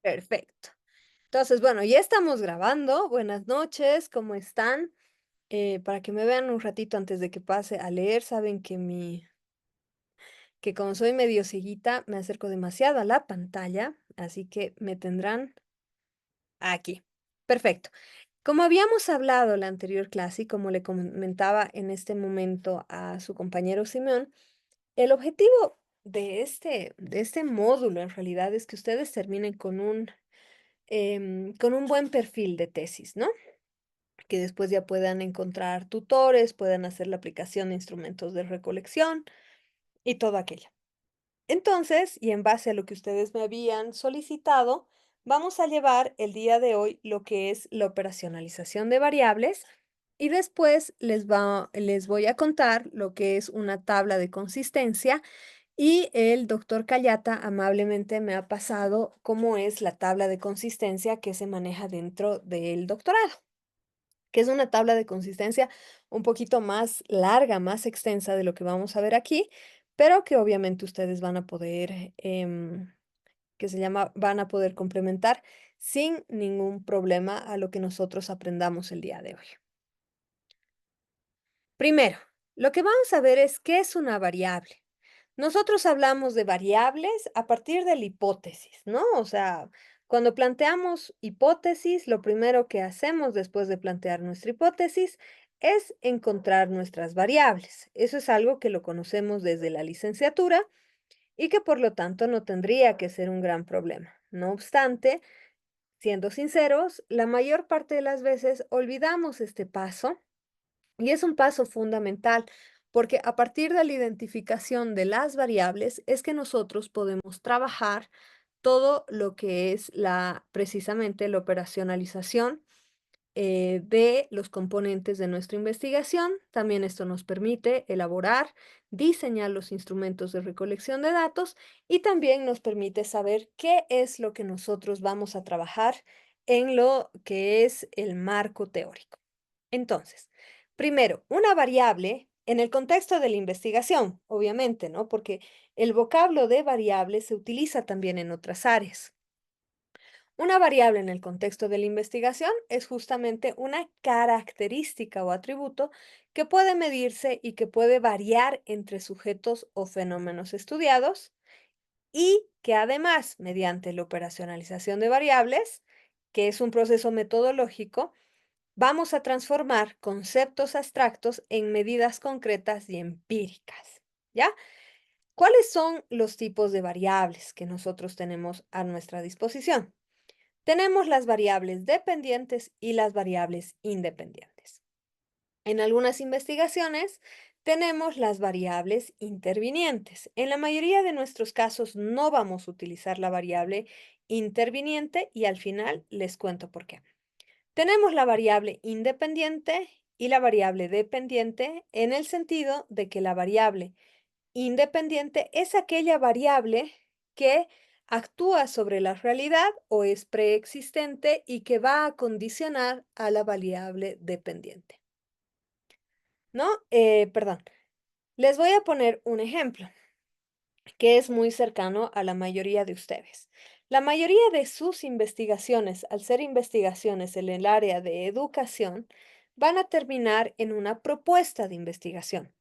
Perfecto. Entonces, bueno, ya estamos grabando. Buenas noches, ¿cómo están? Para que me vean un ratito antes de que pase a leer, saben que como soy medio cieguita, me acerco demasiado a la pantalla, así que me tendrán aquí. Perfecto. Como habíamos hablado la anterior clase y como le comentaba en este momento a su compañero Simeón, el objetivo de este módulo en realidad es que ustedes terminen con un buen perfil de tesis, ¿no? Que después ya puedan encontrar tutores, puedan hacer la aplicación de instrumentos de recolección y todo aquello. Entonces, y en base a lo que ustedes me habían solicitado, vamos a llevar el día de hoy lo que es la operacionalización de variables y después les voy a contar lo que es una tabla de consistencia y el doctor Callata amablemente me ha pasado cómo es la tabla de consistencia que se maneja dentro del doctorado, que es una tabla de consistencia un poquito más larga, más extensa de lo que vamos a ver aquí, pero que obviamente ustedes van a poder, van a poder complementar sin ningún problema a lo que nosotros aprendamos el día de hoy. Primero, lo que vamos a ver es qué es una variable. Nosotros hablamos de variables a partir de la hipótesis, ¿no? O sea, cuando planteamos hipótesis, lo primero que hacemos después de plantear nuestra hipótesis es encontrar nuestras variables. Eso es algo que lo conocemos desde la licenciatura y que por lo tanto no tendría que ser un gran problema. No obstante, siendo sinceros, la mayor parte de las veces olvidamos este paso y es un paso fundamental porque a partir de la identificación de las variables es que nosotros podemos trabajar todo lo que es precisamente la operacionalización de los componentes de nuestra investigación. También esto nos permite elaborar, diseñar los instrumentos de recolección de datos y también nos permite saber qué es lo que nosotros vamos a trabajar en lo que es el marco teórico. Entonces, primero, una variable en el contexto de la investigación, obviamente, ¿no? Porque el vocablo de variable se utiliza también en otras áreas. Una variable en el contexto de la investigación es justamente una característica o atributo que puede medirse y que puede variar entre sujetos o fenómenos estudiados y que además, mediante la operacionalización de variables, que es un proceso metodológico, vamos a transformar conceptos abstractos en medidas concretas y empíricas. ¿Ya? ¿Cuáles son los tipos de variables que nosotros tenemos a nuestra disposición? Tenemos las variables dependientes y las variables independientes. En algunas investigaciones tenemos las variables intervinientes. En la mayoría de nuestros casos no vamos a utilizar la variable interviniente y al final les cuento por qué. Tenemos la variable independiente y la variable dependiente en el sentido de que la variable independiente es aquella variable que actúa sobre la realidad o es preexistente y que va a condicionar a la variable dependiente, ¿no? Perdón, les voy a poner un ejemplo que es muy cercano a la mayoría de ustedes. La mayoría de sus investigaciones, al ser investigaciones en el área de educación, van a terminar en una propuesta de investigación,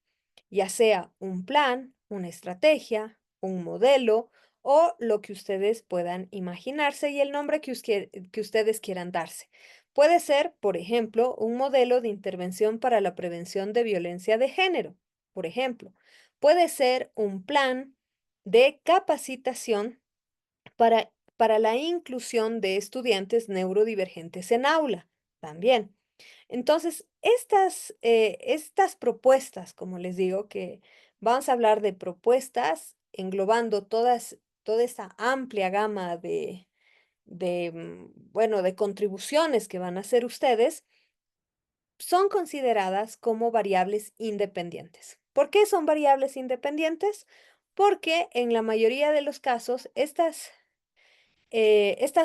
ya sea un plan, una estrategia, un modelo o lo que ustedes puedan imaginarse y el nombre que ustedes quieran darse. Puede ser, por ejemplo, un modelo de intervención para la prevención de violencia de género, por ejemplo. Puede ser un plan de capacitación para la inclusión de estudiantes neurodivergentes en aula, también. Entonces, estas propuestas, como les digo, que vamos a hablar de propuestas englobando toda esta amplia gama bueno, de contribuciones que van a hacer ustedes, son consideradas como variables independientes. ¿Por qué son variables independientes? Porque en la mayoría de los casos, estas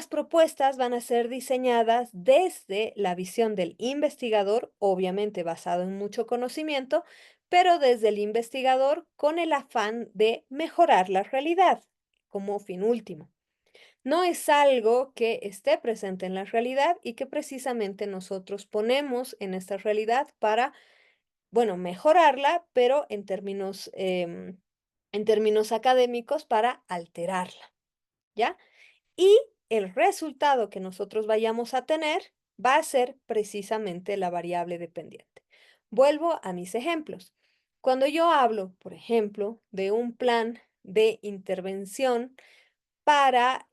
propuestas van a ser diseñadas desde la visión del investigador, obviamente basado en mucho conocimiento, pero desde el investigador con el afán de mejorar la realidad como fin último. no es algo que esté presente en la realidad y que precisamente nosotros ponemos en esta realidad para, bueno, mejorarla, pero en términos académicos para alterarla, ¿ya? Y el resultado que nosotros vayamos a tener va a ser precisamente la variable dependiente. Vuelvo a mis ejemplos. Cuando yo hablo, por ejemplo, de un plan de intervención para,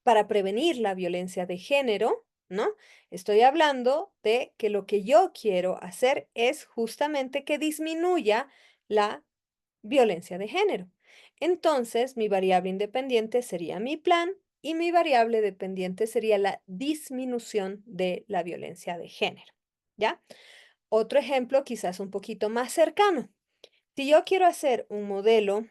para prevenir la violencia de género, ¿no? Estoy hablando de que lo que yo quiero hacer es justamente que disminuya la violencia de género. Entonces, mi variable independiente sería mi plan y mi variable dependiente sería la disminución de la violencia de género, ¿ya? Otro ejemplo, quizás un poquito más cercano. Si yo quiero hacer un modelo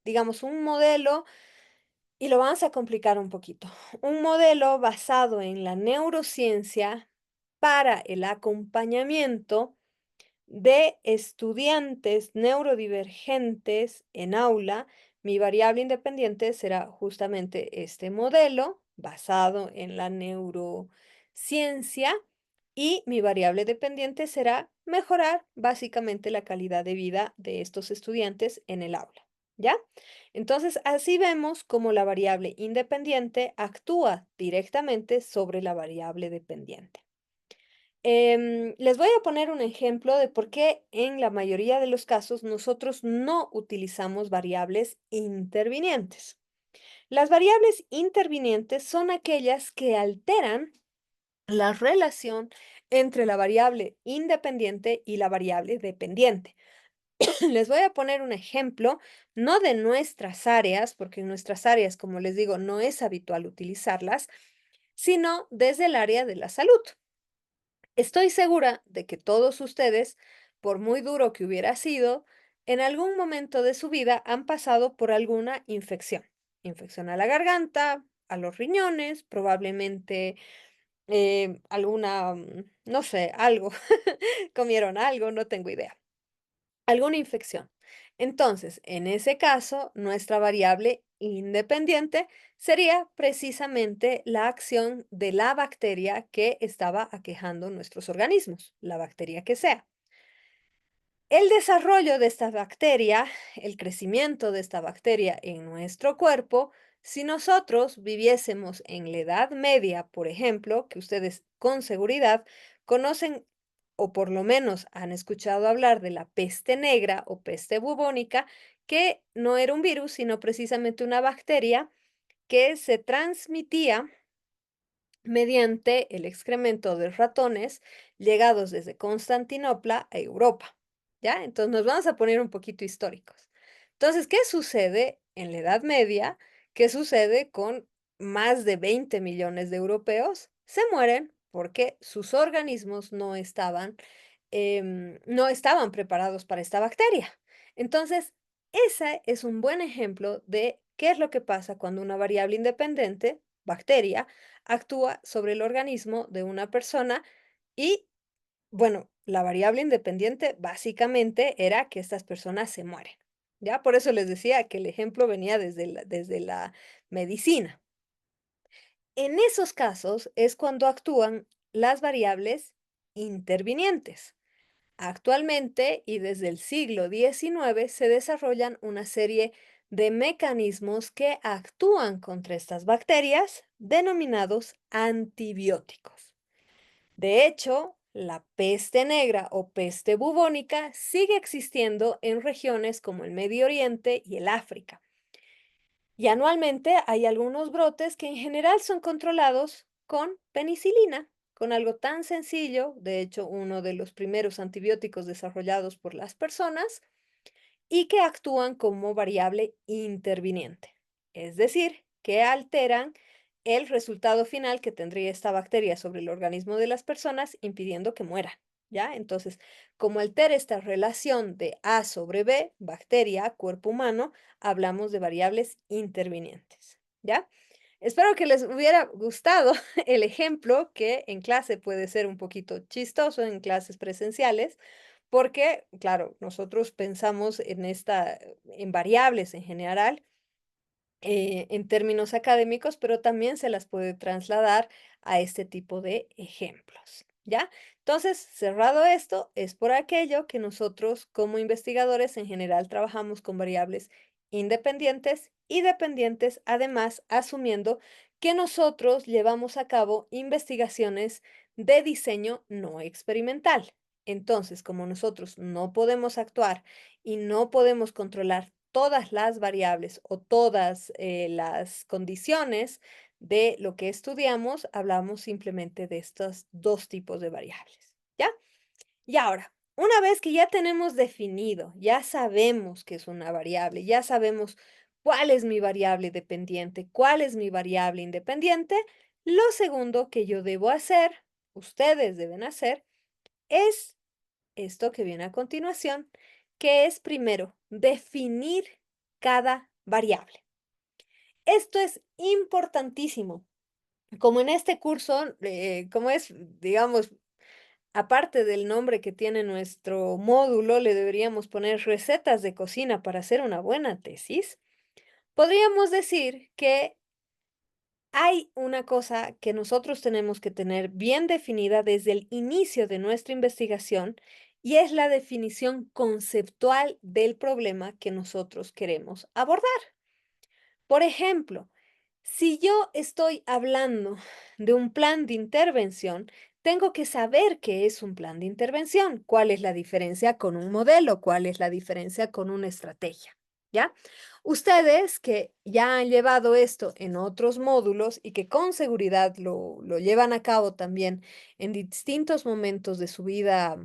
digamos, un modelo, y lo vamos a complicar un poquito, un modelo basado en la neurociencia para el acompañamiento de estudiantes neurodivergentes en aula, mi variable independiente será justamente este modelo basado en la neurociencia y mi variable dependiente será mejorar básicamente la calidad de vida de estos estudiantes en el aula, ¿ya? Entonces, así vemos cómo la variable independiente actúa directamente sobre la variable dependiente. Les voy a poner un ejemplo de por qué en la mayoría de los casos nosotros no utilizamos variables intervinientes. Las variables intervinientes son aquellas que alteran la relación entre la variable independiente y la variable dependiente. Les voy a poner un ejemplo, no de nuestras áreas, porque en nuestras áreas, como les digo, no es habitual utilizarlas, sino desde el área de la salud. Estoy segura de que todos ustedes, por muy duro que hubiera sido, en algún momento de su vida han pasado por alguna infección. Infección a la garganta, a los riñones, probablemente no sé, algo, comieron algo, no tengo idea. Alguna infección. Entonces, en ese caso, nuestra variable independiente sería precisamente la acción de la bacteria que estaba aquejando nuestros organismos, la bacteria que sea. El desarrollo de esta bacteria, el crecimiento de esta bacteria en nuestro cuerpo, si nosotros viviésemos en la Edad Media, por ejemplo, que ustedes con seguridad conocen o por lo menos han escuchado hablar de la peste negra o peste bubónica, que no era un virus, sino precisamente una bacteria que se transmitía mediante el excremento de ratones llegados desde Constantinopla a Europa, ¿ya? Entonces nos vamos a poner un poquito históricos. Entonces, ¿qué sucede en la Edad Media? ¿Qué sucede con más de 20 millones de europeos? Se mueren porque sus organismos no estaban preparados para esta bacteria. Entonces, ese es un buen ejemplo de qué es lo que pasa cuando una variable independiente, bacteria, actúa sobre el organismo de una persona y, bueno, la variable independiente básicamente era que estas personas se mueren, ¿ya? Por eso les decía que el ejemplo venía desde la medicina. En esos casos es cuando actúan las variables intervinientes. Actualmente y desde el siglo XIX se desarrollan una serie de mecanismos que actúan contra estas bacterias denominados antibióticos. De hecho, la peste negra o peste bubónica sigue existiendo en regiones como el Medio Oriente y el África. Y anualmente hay algunos brotes que en general son controlados con penicilina, con algo tan sencillo, de hecho uno de los primeros antibióticos desarrollados por las personas, y que actúan como variable interviniente, es decir, que alteran el resultado final que tendría esta bacteria sobre el organismo de las personas, impidiendo que mueran, ¿ya? Entonces, como altera esta relación de A sobre B, bacteria, cuerpo humano, hablamos de variables intervinientes, ¿ya? Espero que les hubiera gustado el ejemplo, que en clase puede ser un poquito chistoso en clases presenciales, porque, claro, nosotros pensamos en variables en general, en términos académicos, pero también se las puede trasladar a este tipo de ejemplos, ¿ya? Entonces, cerrado esto, es por aquello que nosotros como investigadores en general trabajamos con variables independientes y dependientes, además asumiendo que nosotros llevamos a cabo investigaciones de diseño no experimental. Entonces, como nosotros no podemos actuar y no podemos controlar todas las variables o todas las condiciones de lo que estudiamos, hablamos simplemente de estos dos tipos de variables, ¿ya? Y ahora, una vez que ya tenemos definido, ya sabemos qué es una variable, ya sabemos cuál es mi variable dependiente, cuál es mi variable independiente, lo segundo que yo debo hacer, ustedes deben hacer, es esto que viene a continuación, que es primero definir cada variable. Esto es importantísimo. Como en este curso, como es, digamos, aparte del nombre que tiene nuestro módulo, le deberíamos poner recetas de cocina para hacer una buena tesis. Podríamos decir que hay una cosa que nosotros tenemos que tener bien definida desde el inicio de nuestra investigación y es la definición conceptual del problema que nosotros queremos abordar. Por ejemplo, si yo estoy hablando de un plan de intervención, tengo que saber qué es un plan de intervención, cuál es la diferencia con un modelo, cuál es la diferencia con una estrategia, ¿ya? Ustedes que ya han llevado esto en otros módulos y que con seguridad lo llevan a cabo también en distintos momentos de su vida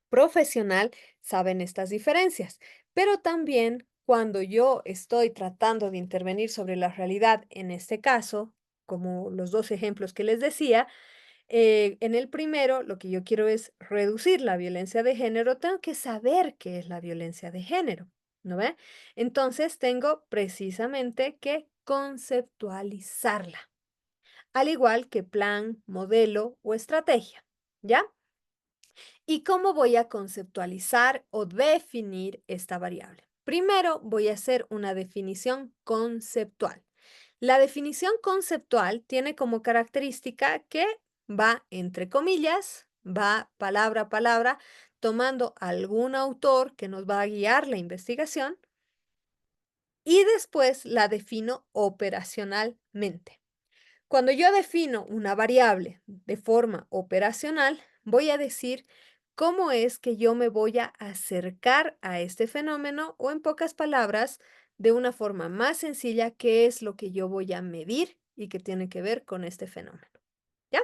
profesional, saben estas diferencias, pero también cuando yo estoy tratando de intervenir sobre la realidad, en este caso, como los dos ejemplos que les decía, en el primero, lo que yo quiero es reducir la violencia de género, tengo que saber qué es la violencia de género, ¿no ve? Entonces tengo precisamente que conceptualizarla, al igual que plan, modelo o estrategia, ¿ya? ¿Y cómo voy a conceptualizar o definir esta variable? Primero voy a hacer una definición conceptual. La definición conceptual tiene como característica que va entre comillas, va palabra a palabra, tomando algún autor que nos va a guiar la investigación y después la defino operacionalmente. Cuando yo defino una variable de forma operacional, voy a decir cómo es que yo me voy a acercar a este fenómeno o en pocas palabras, de una forma más sencilla, qué es lo que yo voy a medir y que tiene que ver con este fenómeno. ¿Ya?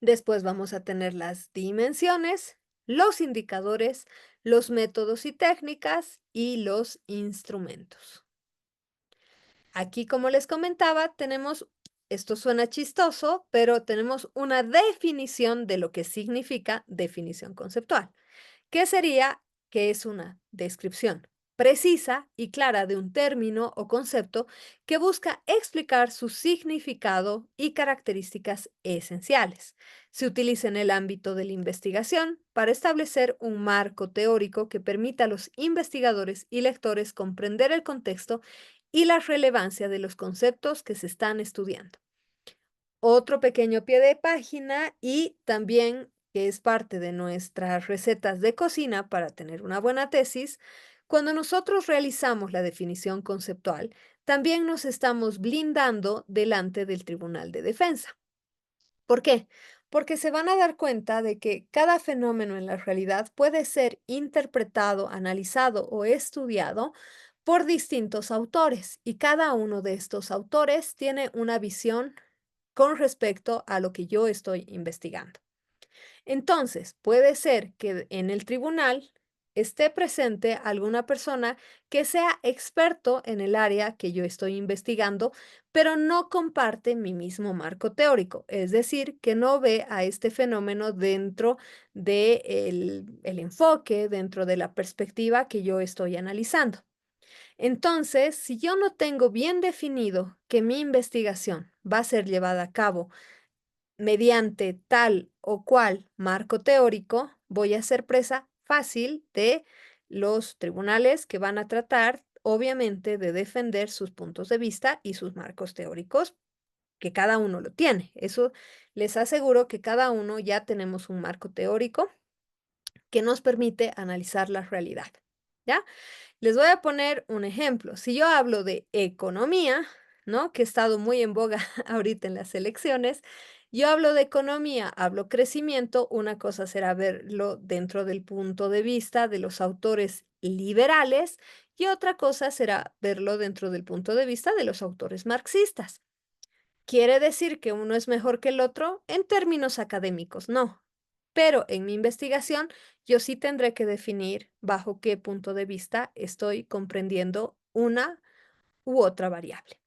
Después vamos a tener las dimensiones, los indicadores, los métodos y técnicas y los instrumentos. Aquí, como les comentaba, tenemos, esto suena chistoso, pero tenemos una definición de lo que significa definición conceptual, que sería que es una descripción precisa y clara de un término o concepto que busca explicar su significado y características esenciales. Se utiliza en el ámbito de la investigación para establecer un marco teórico que permita a los investigadores y lectores comprender el contexto y la relevancia de los conceptos que se están estudiando. Otro pequeño pie de página y también que es parte de nuestras recetas de cocina para tener una buena tesis, cuando nosotros realizamos la definición conceptual, también nos estamos blindando delante del Tribunal de Defensa. ¿Por qué? Porque se van a dar cuenta de que cada fenómeno en la realidad puede ser interpretado, analizado o estudiado por distintos autores y cada uno de estos autores tiene una visión con respecto a lo que yo estoy investigando. Entonces, puede ser que en el tribunal esté presente alguna persona que sea experto en el área que yo estoy investigando, pero no comparte mi mismo marco teórico, es decir, que no ve a este fenómeno dentro del el enfoque, dentro de la perspectiva que yo estoy analizando. Entonces, si yo no tengo bien definido que mi investigación va a ser llevada a cabo mediante tal o cual marco teórico, voy a ser presa fácil de los tribunales que van a tratar, obviamente, de defender sus puntos de vista y sus marcos teóricos, que cada uno lo tiene. Eso les aseguro que cada uno ya tenemos un marco teórico que nos permite analizar la realidad, ¿ya? Les voy a poner un ejemplo. Si yo hablo de economía, ¿no? Que ha estado muy en boga ahorita en las elecciones, yo hablo de economía, hablo crecimiento, una cosa será verlo dentro del punto de vista de los autores liberales y otra cosa será verlo dentro del punto de vista de los autores marxistas. ¿Quiere decir que uno es mejor que el otro? En términos académicos, no. Pero en mi investigación, yo sí tendré que definir bajo qué punto de vista estoy comprendiendo una u otra variable.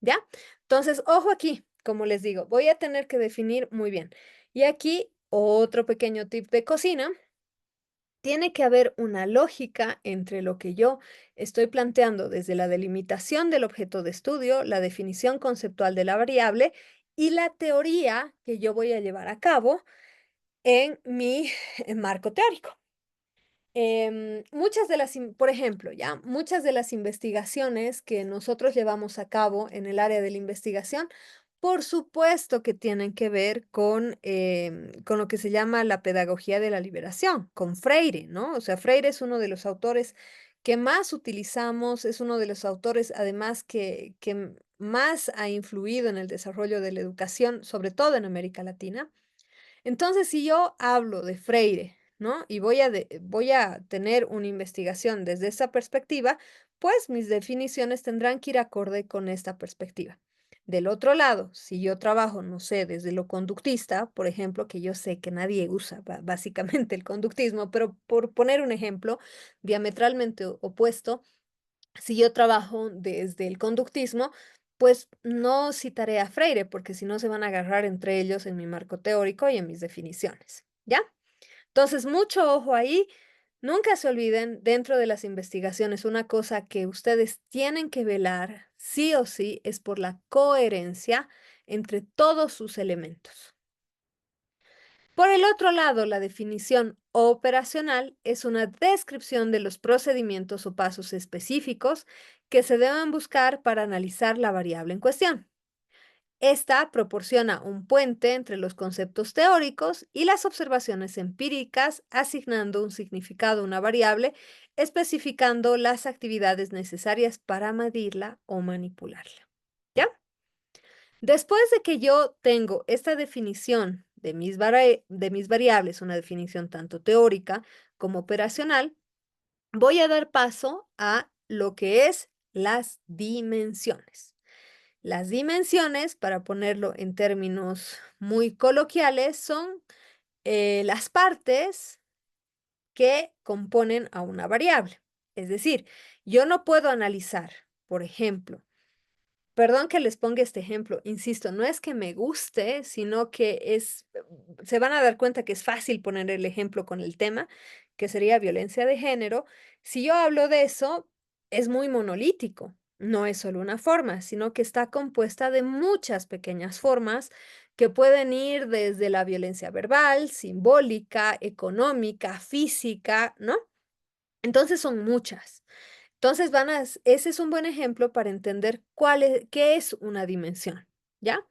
¿Ya? Entonces, ojo aquí, como les digo, voy a tener que definir muy bien. Y aquí otro pequeño tip de cocina. Tiene que haber una lógica entre lo que yo estoy planteando desde la delimitación del objeto de estudio, la definición conceptual de la variable y la teoría que yo voy a llevar a cabo en mi marco teórico. Muchas de las, por ejemplo, ya, muchas de las investigaciones que nosotros llevamos a cabo en el área de la investigación, por supuesto que tienen que ver con lo que se llama la pedagogía de la liberación, con Freire, ¿no? O sea, Freire es uno de los autores que más utilizamos, es uno de los autores además que más ha influido en el desarrollo de la educación, sobre todo en América Latina. Entonces, si yo hablo de Freire, ¿no? Y voy a tener una investigación desde esa perspectiva, pues mis definiciones tendrán que ir acorde con esta perspectiva. Del otro lado, si yo trabajo, no sé, desde lo conductista, por ejemplo, que yo sé que nadie usa básicamente el conductismo, pero por poner un ejemplo diametralmente opuesto, si yo trabajo desde el conductismo, pues no citaré a Freire, porque si no se van a agarrar entre ellos en mi marco teórico y en mis definiciones, ¿ya? Entonces, mucho ojo ahí. Nunca se olviden, dentro de las investigaciones, una cosa que ustedes tienen que velar, sí o sí, es por la coherencia entre todos sus elementos. Por el otro lado, la definición operacional es una descripción de los procedimientos o pasos específicos que se deben buscar para analizar la variable en cuestión. Esta proporciona un puente entre los conceptos teóricos y las observaciones empíricas, asignando un significado a una variable, especificando las actividades necesarias para medirla o manipularla. ¿Ya? Después de que yo tengo esta definición de mis variables, una definición tanto teórica como operacional, voy a dar paso a lo que es las dimensiones. Las dimensiones, para ponerlo en términos muy coloquiales, son las partes que componen a una variable. Es decir, yo no puedo analizar, por ejemplo, perdón que les ponga este ejemplo, insisto, no es que me guste, sino que se van a dar cuenta que es fácil poner el ejemplo con el tema, que sería violencia de género. Si yo hablo de eso, es muy monolítico, no es solo una forma, sino que está compuesta de muchas pequeñas formas que pueden ir desde la violencia verbal, simbólica, económica, física, ¿no? Entonces son muchas. Entonces ese es un buen ejemplo para entender qué es una dimensión, ¿ya?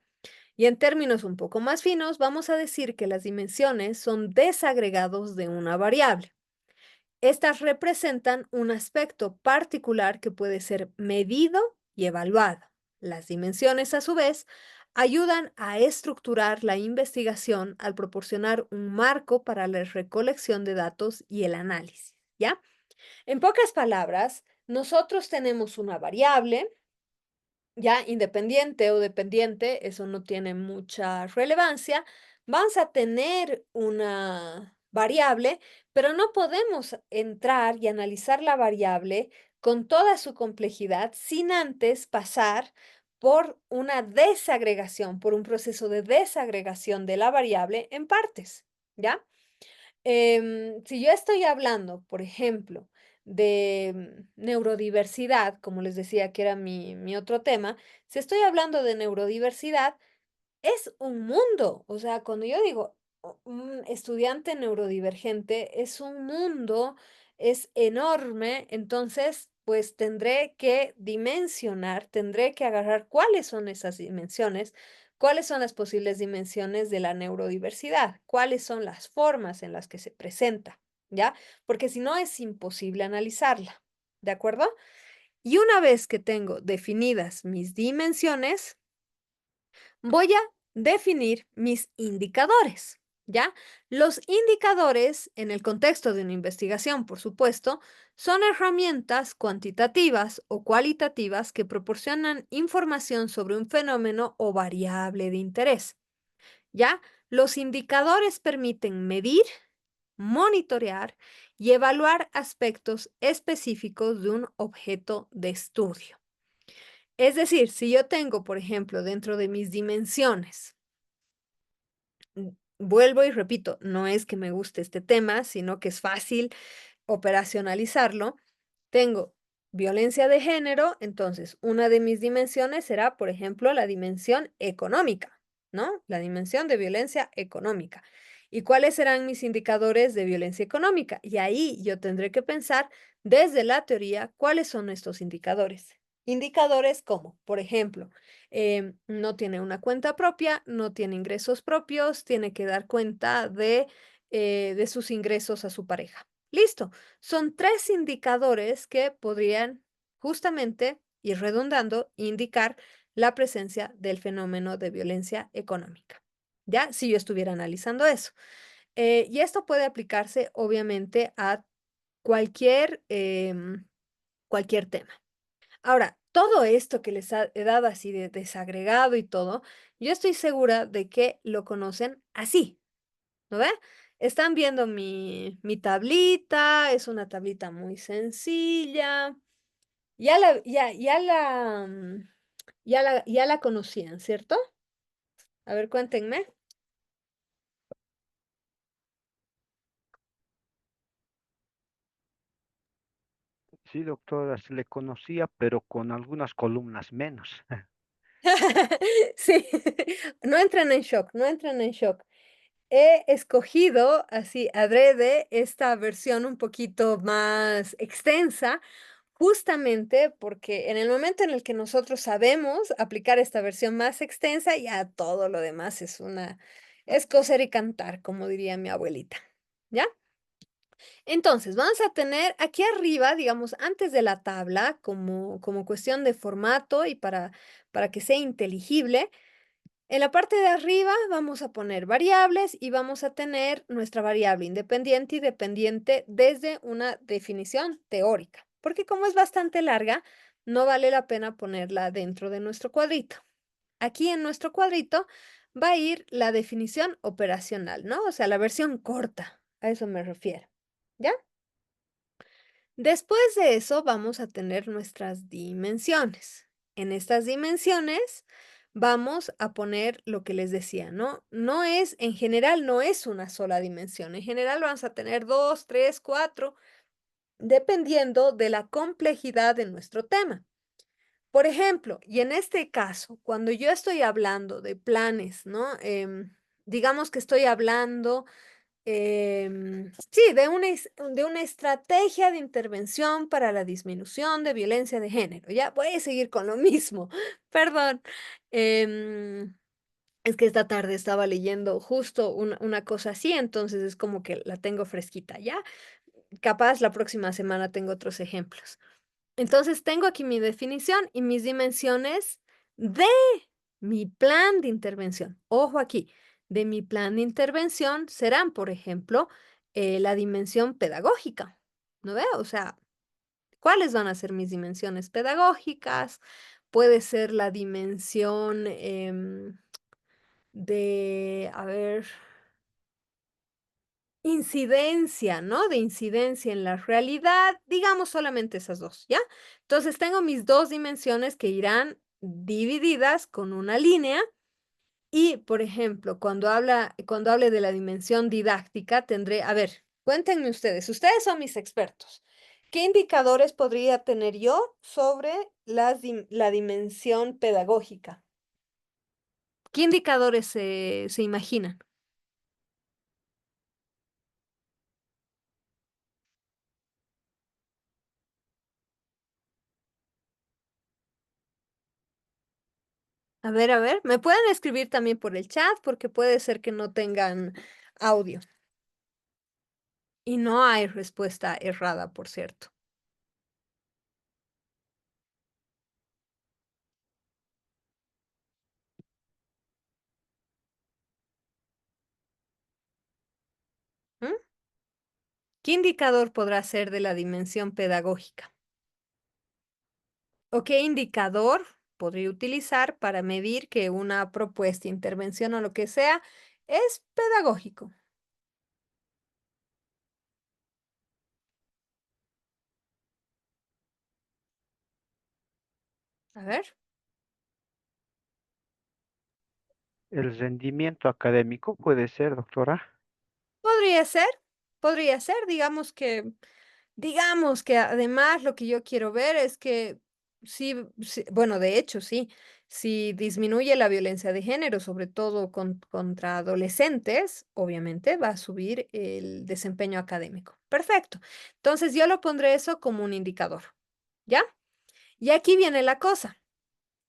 Y en términos un poco más finos, vamos a decir que las dimensiones son desagregados de una variable. Estas representan un aspecto particular que puede ser medido y evaluado. Las dimensiones, a su vez, ayudan a estructurar la investigación al proporcionar un marco para la recolección de datos y el análisis, ¿ya? En pocas palabras, nosotros tenemos una variable, ya independiente o dependiente, eso no tiene mucha relevancia. Vamos a tener una variable, pero no podemos entrar y analizar la variable con toda su complejidad sin antes pasar por una desagregación, por un proceso de desagregación de la variable en partes, ¿ya? Si yo estoy hablando, por ejemplo, de neurodiversidad, como les decía que era mi otro tema, si estoy hablando de neurodiversidad, es un mundo. O sea, cuando yo digo un estudiante neurodivergente es un mundo, es enorme, entonces, pues tendré que dimensionar, tendré que agarrar cuáles son esas dimensiones, cuáles son las posibles dimensiones de la neurodiversidad, cuáles son las formas en las que se presenta, ¿ya? Porque si no es imposible analizarla, ¿de acuerdo? Y una vez que tengo definidas mis dimensiones, voy a definir mis indicadores, ¿ya? Los indicadores, en el contexto de una investigación, por supuesto, son herramientas cuantitativas o cualitativas que proporcionan información sobre un fenómeno o variable de interés, ¿ya? Los indicadores permiten medir, monitorear y evaluar aspectos específicos de un objeto de estudio. Es decir, si yo tengo, por ejemplo, dentro de mis dimensiones, vuelvo y repito, no es que me guste este tema, sino que es fácil operacionalizarlo. Tengo violencia de género, entonces una de mis dimensiones será, por ejemplo, la dimensión económica, ¿no? La dimensión de violencia económica. ¿Y cuáles serán mis indicadores de violencia económica? Y ahí yo tendré que pensar desde la teoría cuáles son estos indicadores. Indicadores como, por ejemplo, no tiene una cuenta propia, no tiene ingresos propios, tiene que dar cuenta de sus ingresos a su pareja. Listo. Son 3 indicadores que podrían justamente, y redundando, indicar la presencia del fenómeno de violencia económica, ¿ya? Si yo estuviera analizando eso. Y esto puede aplicarse, obviamente, a cualquier, cualquier tema. Ahora, todo esto que les he dado así de desagregado y todo, yo estoy segura de que lo conocen así, ¿no ve? Están viendo mi tablita, es una tablita muy sencilla. Ya la conocían, ¿cierto? A ver, cuéntenme. Sí, doctora, se le conocía, pero con algunas columnas menos. Sí, no entren en shock, no entren en shock. He escogido así adrede esta versión un poquito más extensa, justamente porque en el momento en el que nosotros sabemos aplicar esta versión más extensa, ya todo lo demás es coser y cantar, como diría mi abuelita, ¿ya? Entonces, vamos a tener aquí arriba, digamos, antes de la tabla, como cuestión de formato y para que sea inteligible, en la parte de arriba vamos a poner variables y vamos a tener nuestra variable independiente y dependiente desde una definición teórica, porque como es bastante larga, no vale la pena ponerla dentro de nuestro cuadrito. Aquí en nuestro cuadrito va a ir la definición operacional, ¿no? O sea, la versión corta, a eso me refiero, ¿ya? Después de eso vamos a tener nuestras dimensiones. En estas dimensiones vamos a poner lo que les decía, ¿no? No es, en general, no es una sola dimensión. En general vamos a tener dos, tres, cuatro, dependiendo de la complejidad de nuestro tema. Por ejemplo, y en este caso, cuando yo estoy hablando de planes, ¿no? Digamos que estoy hablando sí, de una estrategia de intervención para la disminución de violencia de género. Ya voy a seguir con lo mismo, perdón. Em, es que esta tarde estaba leyendo justo una cosa así, entonces es como que la tengo fresquita, ¿ya? Capaz la próxima semana tengo otros ejemplos. Entonces tengo aquí mi definición y mis dimensiones de mi plan de intervención. Ojo aquí, de mi plan de intervención serán, por ejemplo, la dimensión pedagógica. ¿No veo? O sea, ¿cuáles van a ser mis dimensiones pedagógicas? Puede ser la dimensión a ver, incidencia, ¿no? De incidencia en la realidad, digamos solamente esas 2, ¿ya? Entonces, tengo mis 2 dimensiones que irán divididas con una línea y, por ejemplo, cuando hable de la dimensión didáctica, tendré a ver, cuéntenme ustedes son mis expertos. ¿Qué indicadores podría tener yo sobre la dimensión pedagógica? ¿Qué indicadores se imaginan? A ver, me pueden escribir también por el chat porque puede ser que no tengan audio y no hay respuesta errada, por cierto. ¿Mm? ¿Qué indicador podrá ser de la dimensión pedagógica? ¿O qué indicador podría utilizar para medir que una propuesta, intervención o lo que sea es pedagógico? A ver. El rendimiento académico puede ser, doctora. Podría ser, podría ser, digamos que además lo que yo quiero ver es que sí, bueno, de hecho, sí, si disminuye la violencia de género, sobre todo contra adolescentes, obviamente va a subir el desempeño académico. Perfecto. Entonces yo lo pondré eso como un indicador, ¿ya? Y aquí viene la cosa.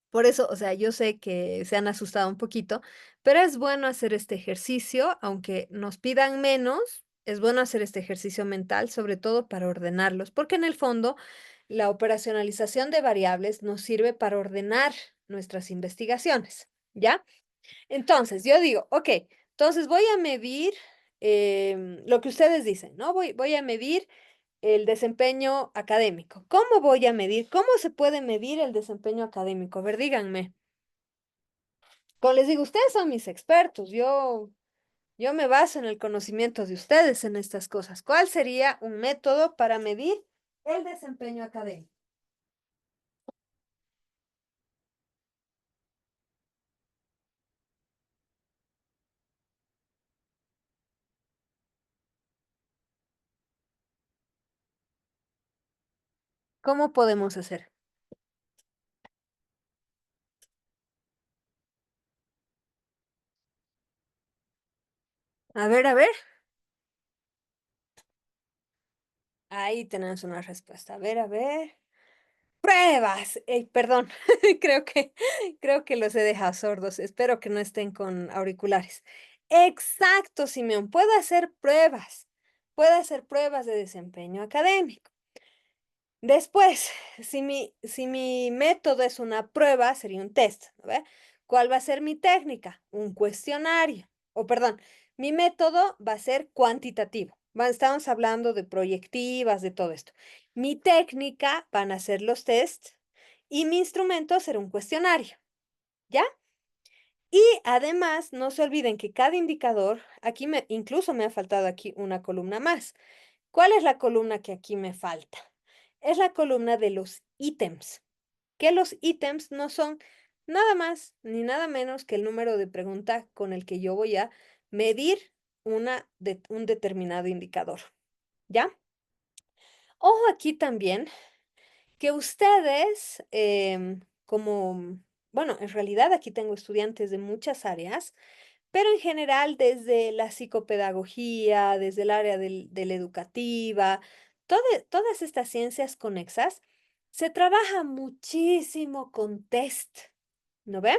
Por eso, o sea, yo sé que se han asustado un poquito, pero es bueno hacer este ejercicio, aunque nos pidan menos, es bueno hacer este ejercicio mental, sobre todo para ordenarlos, porque en el fondo la operacionalización de variables nos sirve para ordenar nuestras investigaciones, ¿ya? Entonces, yo digo, ok, entonces voy a medir lo que ustedes dicen, ¿no? Voy a medir el desempeño académico. ¿Cómo voy a medir? ¿Cómo se puede medir el desempeño académico? A ver, díganme. Como les digo, ustedes son mis expertos. Yo me baso en el conocimiento de ustedes en estas cosas. ¿Cuál sería un método para medir el desempeño académico? ¿Cómo podemos hacer? A ver, a ver. Ahí tenemos una respuesta. A ver, a ver. Pruebas. Perdón, creo que, creo que los he dejado sordos. Espero que no estén con auriculares. Exacto, Simeón. Puede hacer pruebas de desempeño académico. Después, si mi método es una prueba, sería un test, ¿no ve? ¿Cuál va a ser mi técnica? Un cuestionario. O perdón, mi método va a ser cuantitativo. Estamos hablando de proyectivas, de todo esto. Mi técnica van a ser los tests y mi instrumento será un cuestionario, ¿ya? Y además, no se olviden que cada indicador, incluso me ha faltado aquí una columna más. ¿Cuál es la columna que aquí me falta? Es la columna de los ítems, que los ítems no son nada más ni nada menos que el número de pregunta con el que yo voy a medir un determinado indicador, ¿ya? Ojo aquí también que ustedes, bueno, en realidad aquí tengo estudiantes de muchas áreas, pero en general desde la psicopedagogía, desde el área de la educativa, todas estas ciencias conexas, se trabaja muchísimo con test, ¿no ve?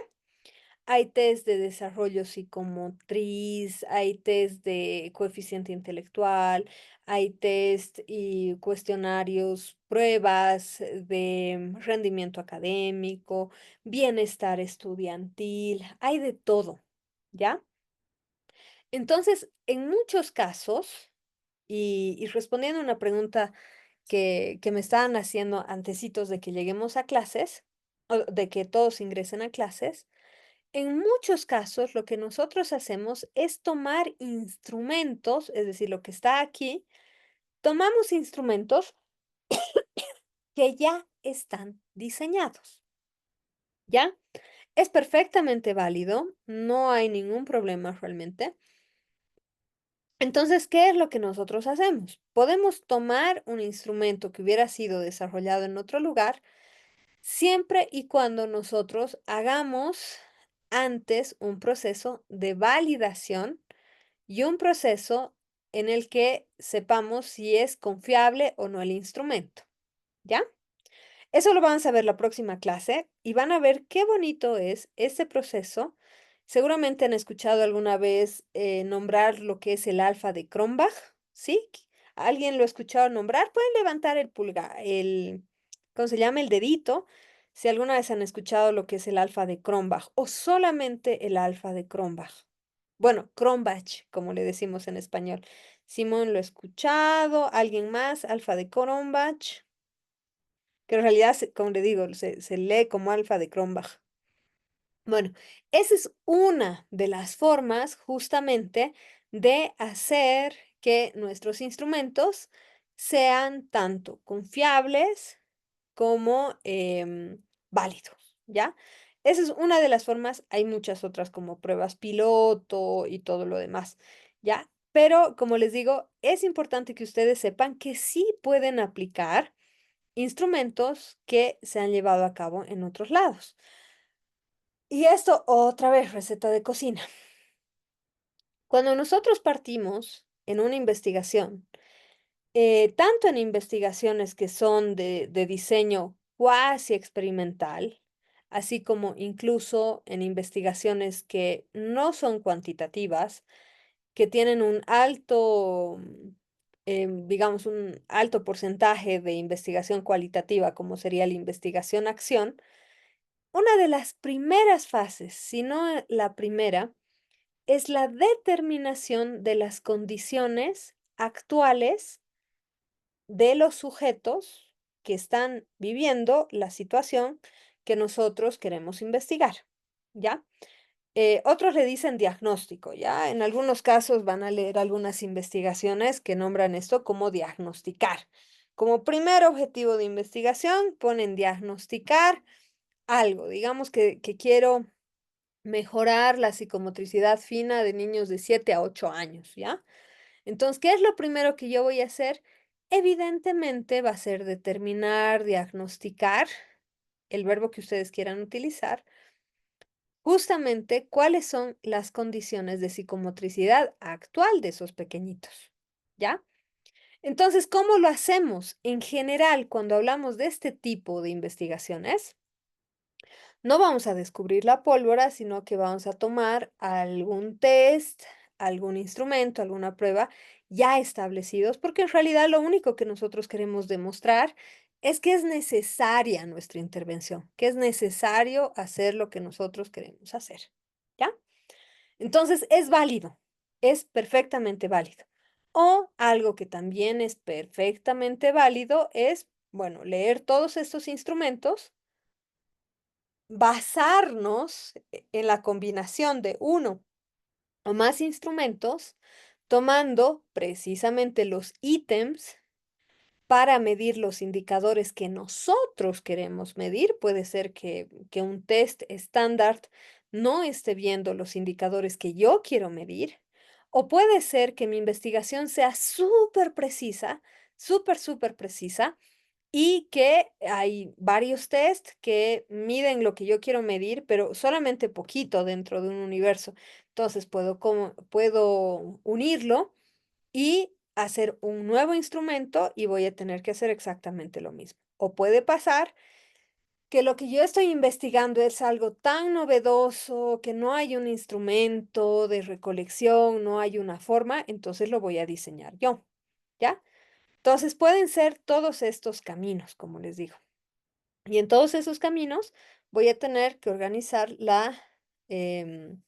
Hay test de desarrollo psicomotriz, hay test de coeficiente intelectual, hay test y cuestionarios, pruebas de rendimiento académico, bienestar estudiantil, hay de todo, ¿ya? Entonces, en muchos casos, y respondiendo a una pregunta que me estaban haciendo antecitos de que lleguemos a clases, o de que todos ingresen a clases, en muchos casos lo que nosotros hacemos es tomar instrumentos, es decir, lo que está aquí, tomamos instrumentos que ya están diseñados, ¿ya? Es perfectamente válido, no hay ningún problema realmente. Entonces, ¿qué es lo que nosotros hacemos? Podemos tomar un instrumento que hubiera sido desarrollado en otro lugar, siempre y cuando nosotros hagamos antes un proceso de validación y un proceso en el que sepamos si es confiable o no el instrumento, ¿ya? Eso lo vamos a ver la próxima clase y van a ver qué bonito es este proceso. Seguramente han escuchado alguna vez nombrar lo que es el alfa de Cronbach, ¿sí? ¿Alguien lo ha escuchado nombrar? Pueden levantar el pulgar, ¿cómo se llama? El dedito. Si alguna vez han escuchado lo que es el alfa de Cronbach o solamente el alfa de Cronbach. Bueno, Cronbach, como le decimos en español. Simón lo ha escuchado, alguien más, alfa de Cronbach, que en realidad, como le digo, se lee como alfa de Cronbach. Bueno, esa es una de las formas justamente de hacer que nuestros instrumentos sean tanto confiables como válidos, ¿ya? Esa es una de las formas, hay muchas otras como pruebas piloto y todo lo demás, ¿ya? Pero como les digo, es importante que ustedes sepan que sí pueden aplicar instrumentos que se han llevado a cabo en otros lados. Y esto otra vez, receta de cocina. Cuando nosotros partimos en una investigación, tanto en investigaciones que son de diseño cuasi experimental, así como incluso en investigaciones que no son cuantitativas, que tienen un alto, digamos, un alto porcentaje de investigación cualitativa, como sería la investigación-acción, una de las primeras fases, si no la primera, es la determinación de las condiciones actuales de los sujetos que están viviendo la situación que nosotros queremos investigar, ¿ya? Otros le dicen diagnóstico, ¿ya? En algunos casos van a leer algunas investigaciones que nombran esto como diagnosticar. Como primer objetivo de investigación ponen diagnosticar algo, digamos que quiero mejorar la psicomotricidad fina de niños de 7 a 8 años, ¿ya? Entonces, ¿qué es lo primero que yo voy a hacer? Evidentemente va a ser determinar, diagnosticar, el verbo que ustedes quieran utilizar, justamente cuáles son las condiciones de psicomotricidad actual de esos pequeñitos, ¿ya? Entonces, ¿cómo lo hacemos? En general, cuando hablamos de este tipo de investigaciones, no vamos a descubrir la pólvora, sino que vamos a tomar algún test, algún instrumento, alguna prueba ya establecidos, porque en realidad lo único que nosotros queremos demostrar es que es necesaria nuestra intervención, que es necesario hacer lo que nosotros queremos hacer, ¿ya? Entonces es válido, es perfectamente válido. O algo que también es perfectamente válido es, bueno, leer todos estos instrumentos, basarnos en la combinación de uno o más instrumentos, tomando precisamente los ítems para medir los indicadores que nosotros queremos medir. Puede ser que un test estándar no esté viendo los indicadores que yo quiero medir, o puede ser que mi investigación sea súper precisa, súper, súper precisa, y que hay varios test que miden lo que yo quiero medir, pero solamente poquito dentro de un universo. Entonces puedo unirlo y hacer un nuevo instrumento y voy a tener que hacer exactamente lo mismo. O puede pasar que lo que yo estoy investigando es algo tan novedoso que no hay un instrumento de recolección, no hay una forma, entonces lo voy a diseñar yo, ¿ya? Entonces pueden ser todos estos caminos, como les digo. Y en todos esos caminos voy a tener que organizar em,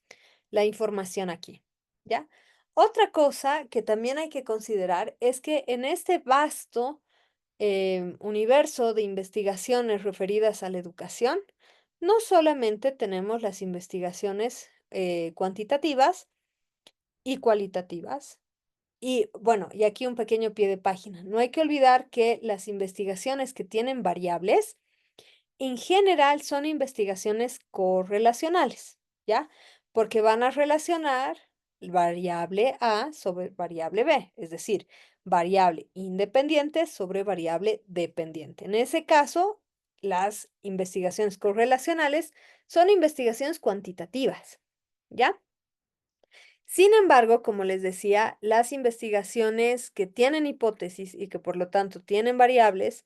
la información aquí, ¿ya? Otra cosa que también hay que considerar es que en este vasto universo de investigaciones referidas a la educación, no solamente tenemos las investigaciones cuantitativas y cualitativas, y bueno, y aquí un pequeño pie de página. No hay que olvidar que las investigaciones que tienen variables, en general son investigaciones correlacionales, ¿ya? Porque van a relacionar variable A sobre variable B, es decir, variable independiente sobre variable dependiente. En ese caso, las investigaciones correlacionales son investigaciones cuantitativas, ¿ya? Sin embargo, como les decía, las investigaciones que tienen hipótesis y que por lo tanto tienen variables,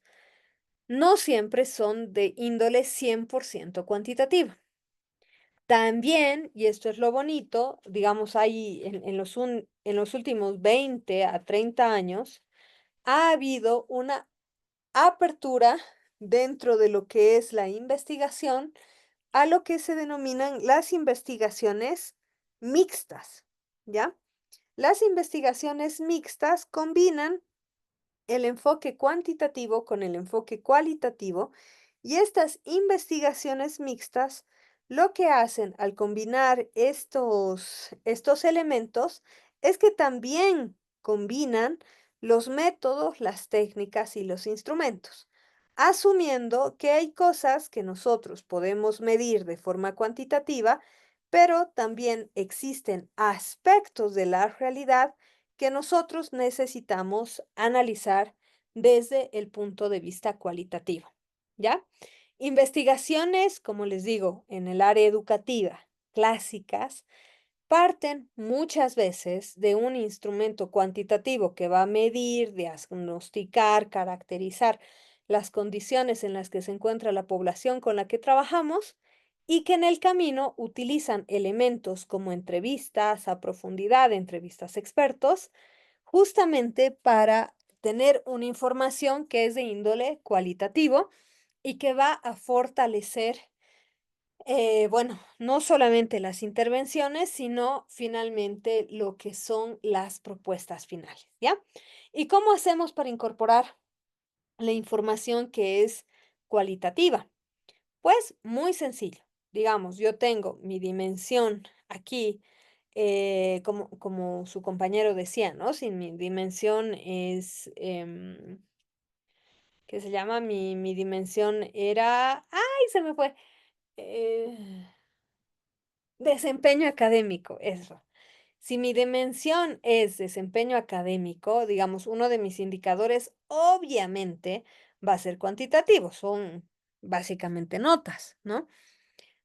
no siempre son de índole 100% cuantitativa. También, y esto es lo bonito, digamos, hay en los últimos 20 a 30 años, ha habido una apertura dentro de lo que es la investigación a lo que se denominan las investigaciones mixtas, ¿ya? Las investigaciones mixtas combinan el enfoque cuantitativo con el enfoque cualitativo y estas investigaciones mixtas lo que hacen al combinar estos elementos es que también combinan los métodos, las técnicas y los instrumentos, asumiendo que hay cosas que nosotros podemos medir de forma cuantitativa, pero también existen aspectos de la realidad que nosotros necesitamos analizar desde el punto de vista cualitativo, ¿ya? Investigaciones, como les digo, en el área educativa, clásicas, parten muchas veces de un instrumento cuantitativo que va a medir, diagnosticar, caracterizar las condiciones en las que se encuentra la población con la que trabajamos y que en el camino utilizan elementos como entrevistas a profundidad, entrevistas a expertos, justamente para tener una información que es de índole cualitativo y que va a fortalecer, bueno, no solamente las intervenciones, sino finalmente lo que son las propuestas finales, ¿ya? ¿Y cómo hacemos para incorporar la información que es cualitativa? Pues muy sencillo. Digamos, yo tengo mi dimensión aquí, como su compañero decía, ¿no? Si mi dimensión es, ¿qué se llama? Mi dimensión era, ¡ay, se me fue! Eh, Desempeño académico, eso. Si mi dimensión es desempeño académico, digamos, uno de mis indicadores obviamente va a ser cuantitativo, son básicamente notas, ¿no?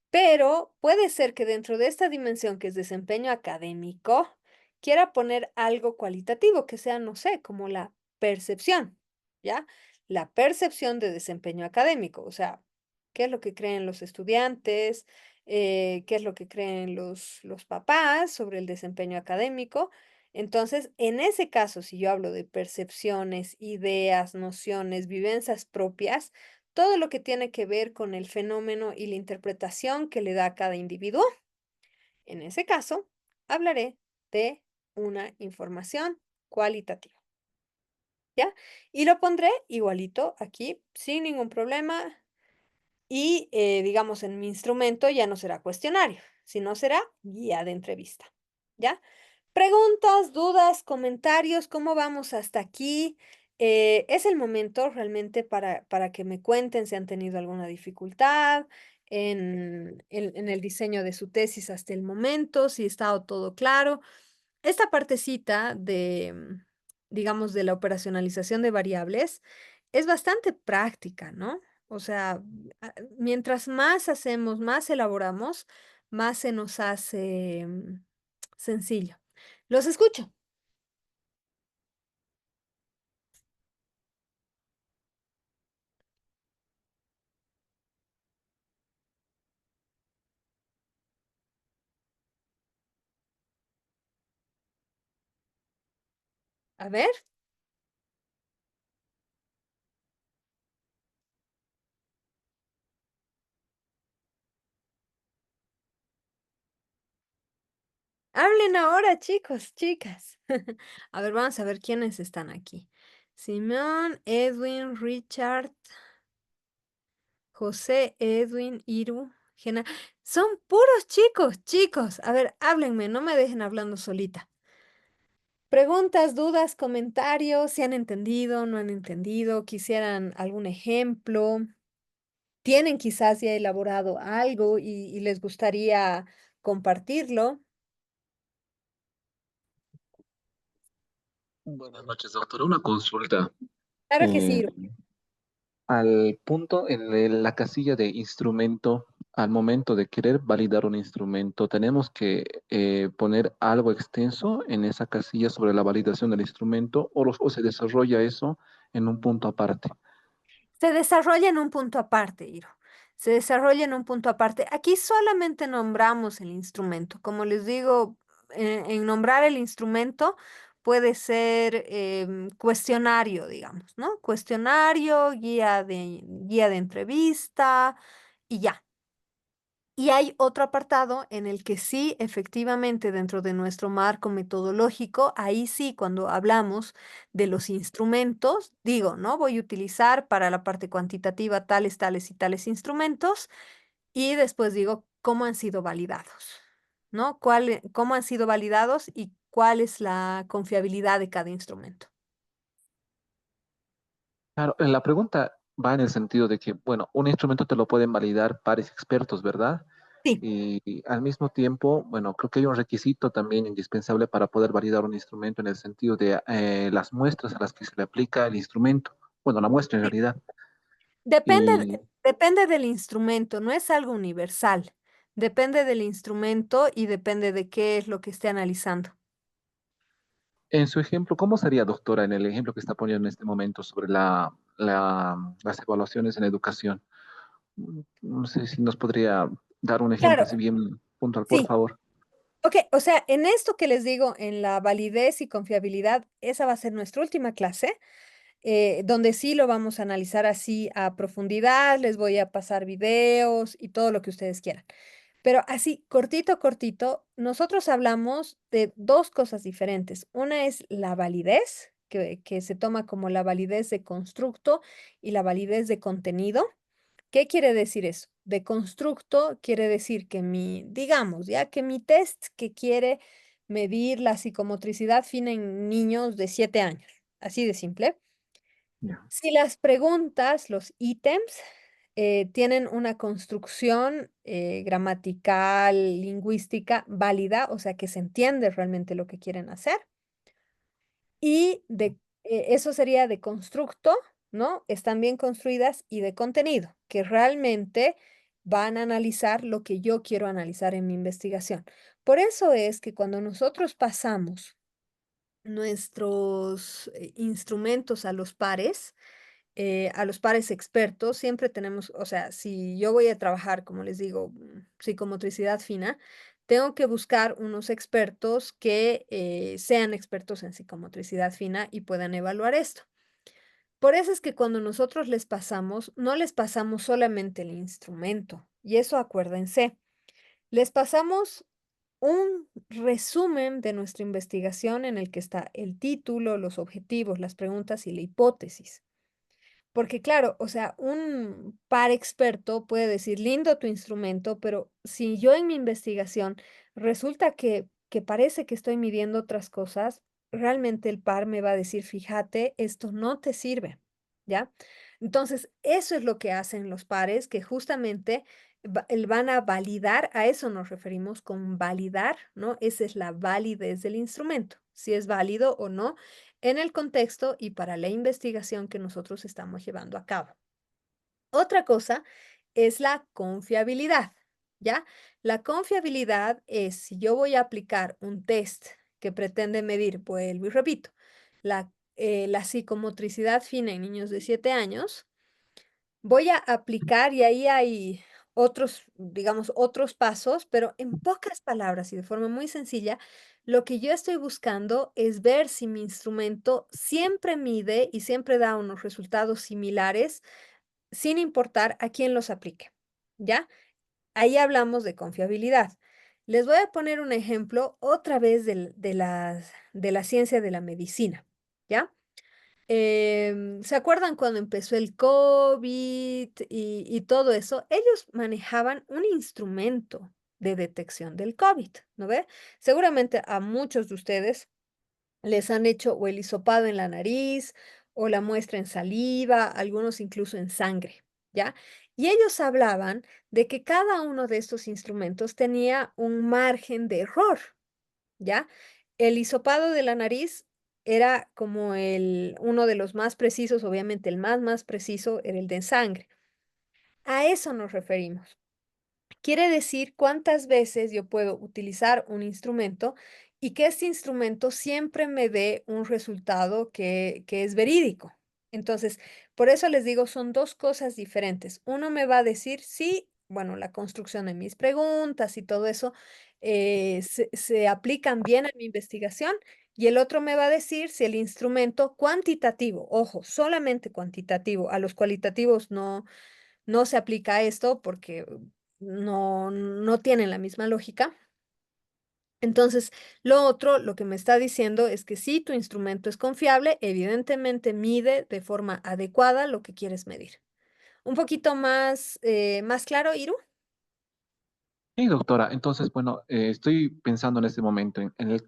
Pero puede ser que dentro de esta dimensión que es desempeño académico, quiera poner algo cualitativo que sea, no sé, como la percepción, ¿ya? La percepción de desempeño académico, o sea, qué es lo que creen los estudiantes, qué es lo que creen los papás sobre el desempeño académico. Entonces, en ese caso, si yo hablo de percepciones, ideas, nociones, vivencias propias, todo lo que tiene que ver con el fenómeno y la interpretación que le da a cada individuo. En ese caso, hablaré de una información cualitativa, ¿ya? Y lo pondré igualito aquí, sin ningún problema. Y digamos, en mi instrumento ya no será cuestionario, sino será guía de entrevista, ¿ya? Preguntas, dudas, comentarios, ¿cómo vamos hasta aquí? Es el momento realmente para que me cuenten si han tenido alguna dificultad en el diseño de su tesis hasta el momento, si ha estado todo claro. Esta partecita de, digamos, de la operacionalización de variables es bastante práctica, ¿no? O sea, mientras más hacemos, más elaboramos, más se nos hace sencillo. Los escucho. A ver, hablen ahora, chicos, chicas. A ver, vamos a ver quiénes están aquí. Simón, Edwin, Richard, José, Edwin, Iru, Gena. Son puros chicos, chicos. A ver, háblenme, no me dejen hablando solita. Preguntas, dudas, comentarios, si han entendido, no han entendido, quisieran algún ejemplo, tienen quizás ya elaborado algo y les gustaría compartirlo. Buenas noches, doctor. Una consulta. Claro que sí, Eh, Iru. al punto la casilla de instrumento, al momento de querer validar un instrumento, tenemos que poner algo extenso en esa casilla sobre la validación del instrumento o se desarrolla eso en un punto aparte. Se desarrolla en un punto aparte, Iro. Se desarrolla en un punto aparte. Aquí solamente nombramos el instrumento. Como les digo, en nombrar el instrumento puede ser cuestionario, digamos, ¿no? Cuestionario, guía de entrevista y ya. Y hay otro apartado en el que sí, efectivamente, dentro de nuestro marco metodológico, ahí sí, cuando hablamos de los instrumentos, digo, ¿no? Voy a utilizar para la parte cuantitativa tales, tales y tales instrumentos y después digo cómo han sido validados, ¿no? Cómo han sido validados y cuál es la confiabilidad de cada instrumento. Claro, la pregunta va en el sentido de que, bueno, un instrumento te lo pueden validar pares expertos, ¿verdad? Sí, Y al mismo tiempo, bueno, creo que hay un requisito también indispensable para poder validar un instrumento en el sentido de las muestras a las que se le aplica el instrumento. Bueno, la muestra en sí. realidad. Depende, Y depende del instrumento, no es algo universal. Depende del instrumento y depende de qué es lo que esté analizando. en su ejemplo, ¿cómo sería, doctora, en el ejemplo que está poniendo en este momento sobre las evaluaciones en educación? No sé si nos podría dar un ejemplo Claro, así bien puntual, por sí. favor. Ok, o sea, en esto que les digo, en la validez y confiabilidad, esa va a ser nuestra última clase, donde sí lo vamos a analizar así a profundidad, les voy a pasar videos y todo lo que ustedes quieran. Pero así, cortito, cortito, nosotros hablamos de dos cosas diferentes. Una es la validez, que se toma como la validez de constructo y la validez de contenido. ¿Qué quiere decir eso? De constructo quiere decir que digamos, ya que mi test que quiere medir la psicomotricidad fina en niños de 7 años, así de simple. Ya. Si las preguntas, los ítems, tienen una construcción gramatical, lingüística válida, o sea que se entiende realmente lo que quieren hacer, y eso sería de constructo, ¿no? Están bien construidas y de contenido, que realmente van a analizar lo que yo quiero analizar en mi investigación. Por eso es que cuando nosotros pasamos nuestros instrumentos a los pares expertos, siempre tenemos, o sea, si yo voy a trabajar, como les digo, psicomotricidad fina, tengo que buscar unos expertos que sean expertos en psicomotricidad fina y puedan evaluar esto. Por eso es que cuando nosotros les pasamos, no les pasamos solamente el instrumento, y eso acuérdense, les pasamos un resumen de nuestra investigación en el que está el título, los objetivos, las preguntas y la hipótesis. Porque claro, o sea, un par experto puede decir, lindo tu instrumento, pero si yo en mi investigación resulta que parece que estoy midiendo otras cosas, realmente el par me va a decir, fíjate, esto no te sirve, ¿ya? Entonces, eso es lo que hacen los pares, que justamente van a validar, a eso nos referimos con validar, ¿no? Esa es la validez del instrumento, si es válido o no en el contexto y para la investigación que nosotros estamos llevando a cabo. Otra cosa es la confiabilidad, ¿ya? La confiabilidad es si yo voy a aplicar un test que pretende medir, vuelvo y repito, la psicomotricidad fina en niños de 7 años, voy a aplicar y ahí hay otros, digamos, otros pasos, pero en pocas palabras y de forma muy sencilla, lo que yo estoy buscando es ver si mi instrumento siempre mide y siempre da unos resultados similares, sin importar a quién los aplique, ¿ya? Ahí hablamos de confiabilidad. Les voy a poner un ejemplo otra vez de la ciencia de la medicina, ¿ya? ¿Se acuerdan cuando empezó el COVID y todo eso? Ellos manejaban un instrumento de detección del COVID, ¿no ve? Seguramente a muchos de ustedes les han hecho o el hisopado en la nariz o la muestra en saliva, algunos incluso en sangre, ¿ya? Y ellos hablaban de que cada uno de estos instrumentos tenía un margen de error, ¿ya? El hisopado de la nariz era como uno de los más precisos, obviamente el más preciso era el de sangre. A eso nos referimos. Quiere decir cuántas veces yo puedo utilizar un instrumento y que este instrumento siempre me dé un resultado que es verídico. Entonces, Por eso les digo, son 2 cosas diferentes. Uno me va a decir sí, bueno, la construcción de mis preguntas y todo eso, se aplican bien a mi investigación, y el otro me va a decir si el instrumento cuantitativo, ojo, solamente cuantitativo, a los cualitativos no se aplica esto porque no tienen la misma lógica. Entonces, lo otro, lo que me está diciendo es que si tu instrumento es confiable, evidentemente mide de forma adecuada lo que quieres medir. Un poquito más, más claro, Iru. Sí, doctora. Entonces, bueno, estoy pensando en este momento,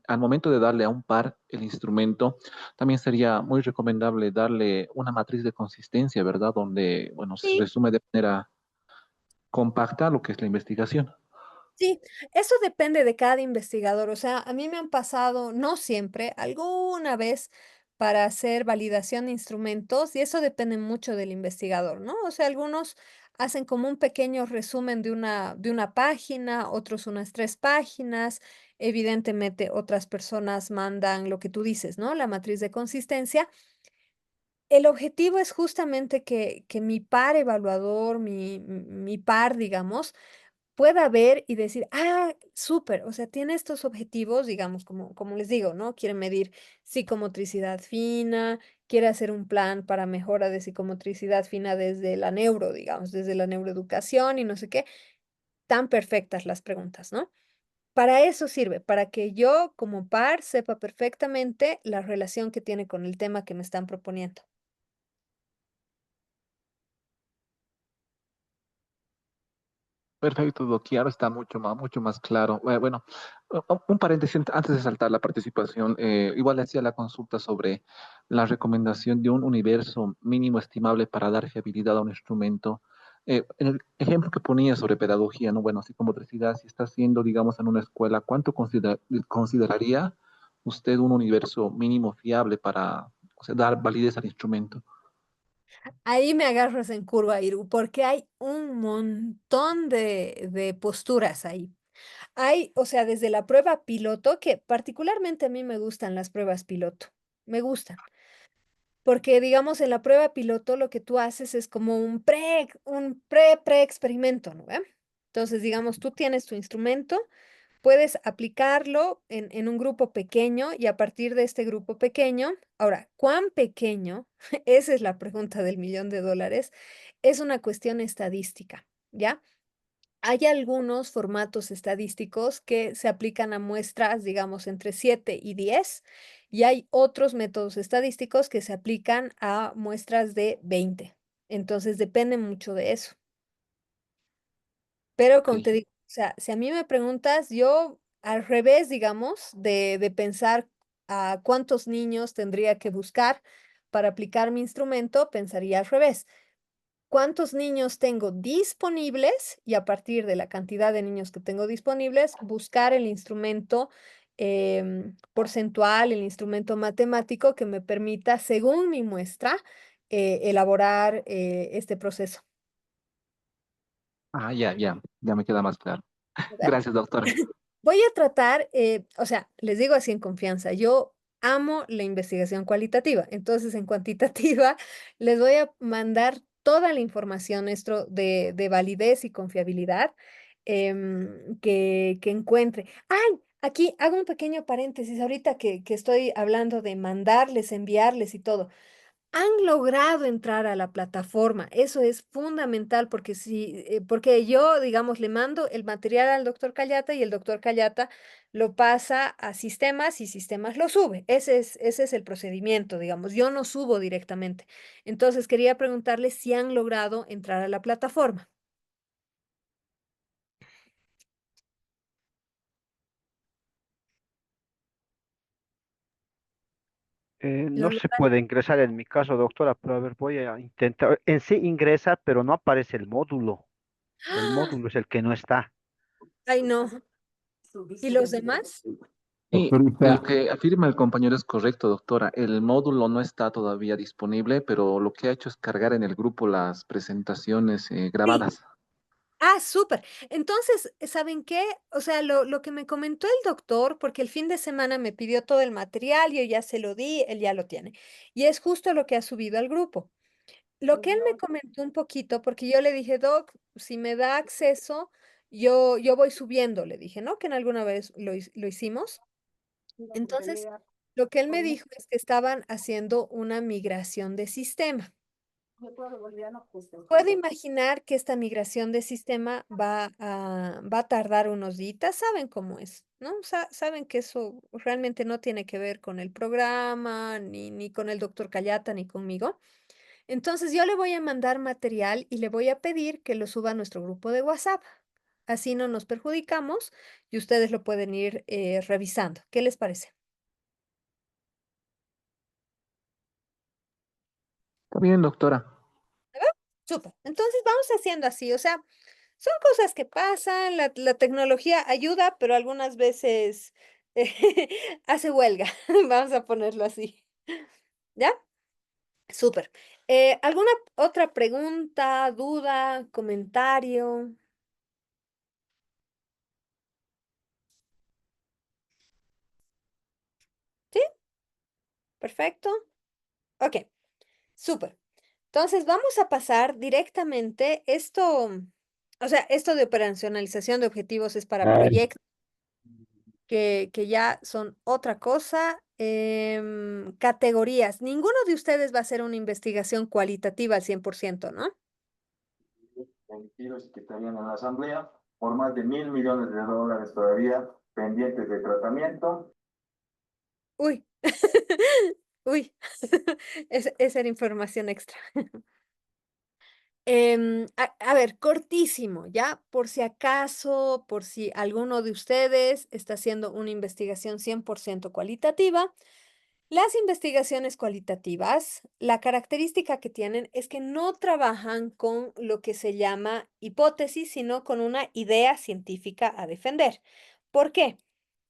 al momento de darle a un par el instrumento, también sería muy recomendable darle una matriz de consistencia, ¿verdad? Donde, bueno, se Sí. resume de manera compacta lo que es la investigación. Sí, eso depende de cada investigador. O sea, a mí me han pasado, no siempre, alguna vez para hacer validación de instrumentos, y eso depende mucho del investigador, ¿no? O sea, algunos hacen como un pequeño resumen de una página, otros unas 3 páginas. Evidentemente, otras personas mandan lo que tú dices, ¿no? La matriz de consistencia. El objetivo es justamente que mi par evaluador, mi par, digamos, pueda ver y decir: "Ah, súper", o sea, tiene estos objetivos, digamos, como les digo, ¿no? Quiere medir psicomotricidad fina, quiere hacer un plan para mejora de psicomotricidad fina desde la neuro, digamos, desde la neuroeducación y no sé qué. Tan perfectas las preguntas, ¿no? Para eso sirve, para que yo, como par, sepa perfectamente la relación que tiene con el tema que me están proponiendo. Perfecto, Doc. Y ahora está mucho más claro. Bueno, un paréntesis antes de saltar la participación. Igual le hacía la consulta sobre la recomendación de un universo mínimo estimable para dar fiabilidad a un instrumento. En el ejemplo que ponía sobre pedagogía, ¿no? Bueno, psicomotricidad, si está haciendo, digamos, en una escuela, ¿cuánto consideraría usted un universo mínimo fiable para, o sea, dar validez al instrumento? Ahí me agarras en curva, Iru, porque hay un montón de posturas ahí. Hay, o sea, desde la prueba piloto, que particularmente a mí me gustan las pruebas piloto, me gustan, porque digamos en la prueba piloto lo que tú haces es como un pre-experimento, ¿no ve? Entonces, digamos, tú tienes tu instrumento, puedes aplicarlo en un grupo pequeño y a partir de este grupo pequeño, ahora, ¿cuán pequeño? Esa es la pregunta del millón de dólares, es una cuestión estadística, ¿ya? Hay algunos formatos estadísticos que se aplican a muestras, digamos, entre 7 y 10, y hay otros métodos estadísticos que se aplican a muestras de 20. Entonces, depende mucho de eso. Pero Ok. como te digo, o sea, si a mí me preguntas, yo al revés, digamos, de pensar a cuántos niños tendría que buscar para aplicar mi instrumento, pensaría al revés. ¿Cuántos niños tengo disponibles? Y a partir de la cantidad de niños que tengo disponibles, buscar el instrumento porcentual, el instrumento matemático que me permita, según mi muestra, elaborar este proceso. Ah, ya me queda más claro. ¿Verdad? Gracias, doctora. Voy a tratar, o sea, les digo así en confianza, yo amo la investigación cualitativa, entonces en cuantitativa les voy a mandar toda la información esto de validez y confiabilidad que encuentre. ¡Ay! Aquí hago un pequeño paréntesis ahorita que estoy hablando de mandarles, enviarles y todo. Han logrado entrar a la plataforma. Eso es fundamental porque si, porque yo, digamos, le mando el material al doctor Callata y el doctor Callata lo pasa a sistemas y sistemas lo sube. Ese es el procedimiento, digamos. Yo no subo directamente. Entonces, quería preguntarle si han logrado entrar a la plataforma. ¿Lo No se lograron? puede ingresar en mi caso, doctora, pero a ver, voy a intentar. En sí ingresa, pero no aparece el módulo. El ¡Ah! módulo es el que no está. Ay, no. ¿Y los demás? Y lo que afirma el compañero es correcto, doctora. El módulo no está todavía disponible, pero lo que ha hecho es cargar en el grupo las presentaciones Sí. grabadas. Ah, súper. Entonces, ¿saben qué? O sea, lo que me comentó el doctor, porque el fin de semana me pidió todo el material, yo ya se lo di, él ya lo tiene. Y es justo lo que ha subido al grupo. Lo que él me comentó un poquito, porque yo le dije: "Doc, si me da acceso, yo voy subiendo", le dije, ¿no? Que en alguna vez lo hicimos. Entonces, lo que él me dijo es que estaban haciendo una migración de sistema. Puedo imaginar que esta migración de sistema va a tardar unos días, saben cómo es, ¿no? Saben que eso realmente no tiene que ver con el programa, ni con el doctor Callata, ni conmigo. Entonces, yo le voy a mandar material y le voy a pedir que lo suba a nuestro grupo de WhatsApp. Así no nos perjudicamos y ustedes lo pueden ir, revisando. ¿Qué les parece? Está bien, doctora. Súper. Entonces, vamos haciendo así, o sea, son cosas que pasan, la tecnología ayuda, pero algunas veces hace huelga, vamos a ponerlo así, ¿ya? Súper. ¿Alguna otra pregunta, duda, comentario? ¿Sí? Perfecto. Okey, súper. Entonces, vamos a pasar directamente o sea, esto de operacionalización de objetivos es para proyectos que ya son otra cosa. Categorías. Ninguno de ustedes va a hacer una investigación cualitativa al 100%, ¿no? Emitidos que estarían en la Asamblea por más de $1.000 millones todavía pendientes de tratamiento. Uy, uy, esa era información extra. A ver, cortísimo, ¿ya? Por si acaso, por si alguno de ustedes está haciendo una investigación 100% cualitativa. Las investigaciones cualitativas, la característica que tienen es que no trabajan con lo que se llama hipótesis, sino con una idea científica a defender. ¿Por qué?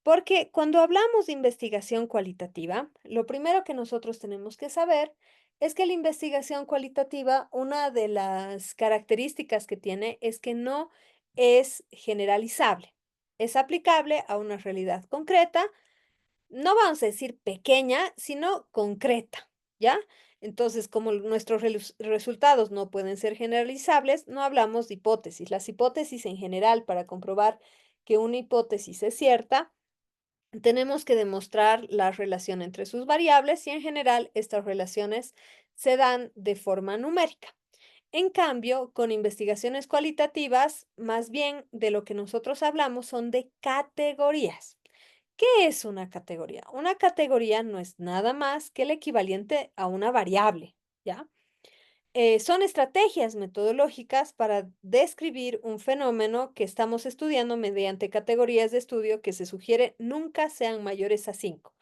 Porque cuando hablamos de investigación cualitativa, lo primero que nosotros tenemos que saber es que la investigación cualitativa, una de las características que tiene es que no es generalizable. Es aplicable a una realidad concreta, no vamos a decir pequeña, sino concreta, ¿ya? Entonces, como nuestros resultados no pueden ser generalizables, no hablamos de hipótesis. Las hipótesis en general, para comprobar que una hipótesis es cierta, tenemos que demostrar la relación entre sus variables y en general estas relaciones se dan de forma numérica. En cambio, con investigaciones cualitativas, más bien de lo que nosotros hablamos son de categorías. ¿Qué es una categoría? Una categoría no es nada más que el equivalente a una variable, ¿ya? Son estrategias metodológicas para describir un fenómeno que estamos estudiando mediante categorías de estudio que se sugiere nunca sean mayores a 5.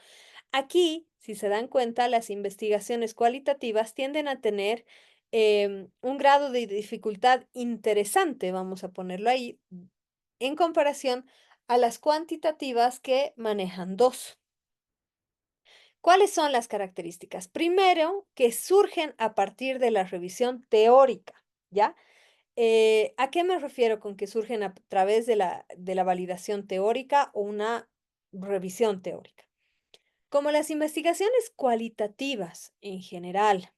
Aquí, si se dan cuenta, las investigaciones cualitativas tienden a tener un grado de dificultad interesante, vamos a ponerlo ahí, en comparación a las cuantitativas que manejan dos. ¿Cuáles son las características? Primero, que surgen a partir de la revisión teórica, ¿ya? ¿A qué me refiero con que surgen a través de la validación teórica o una revisión teórica? Como las investigaciones cualitativas en general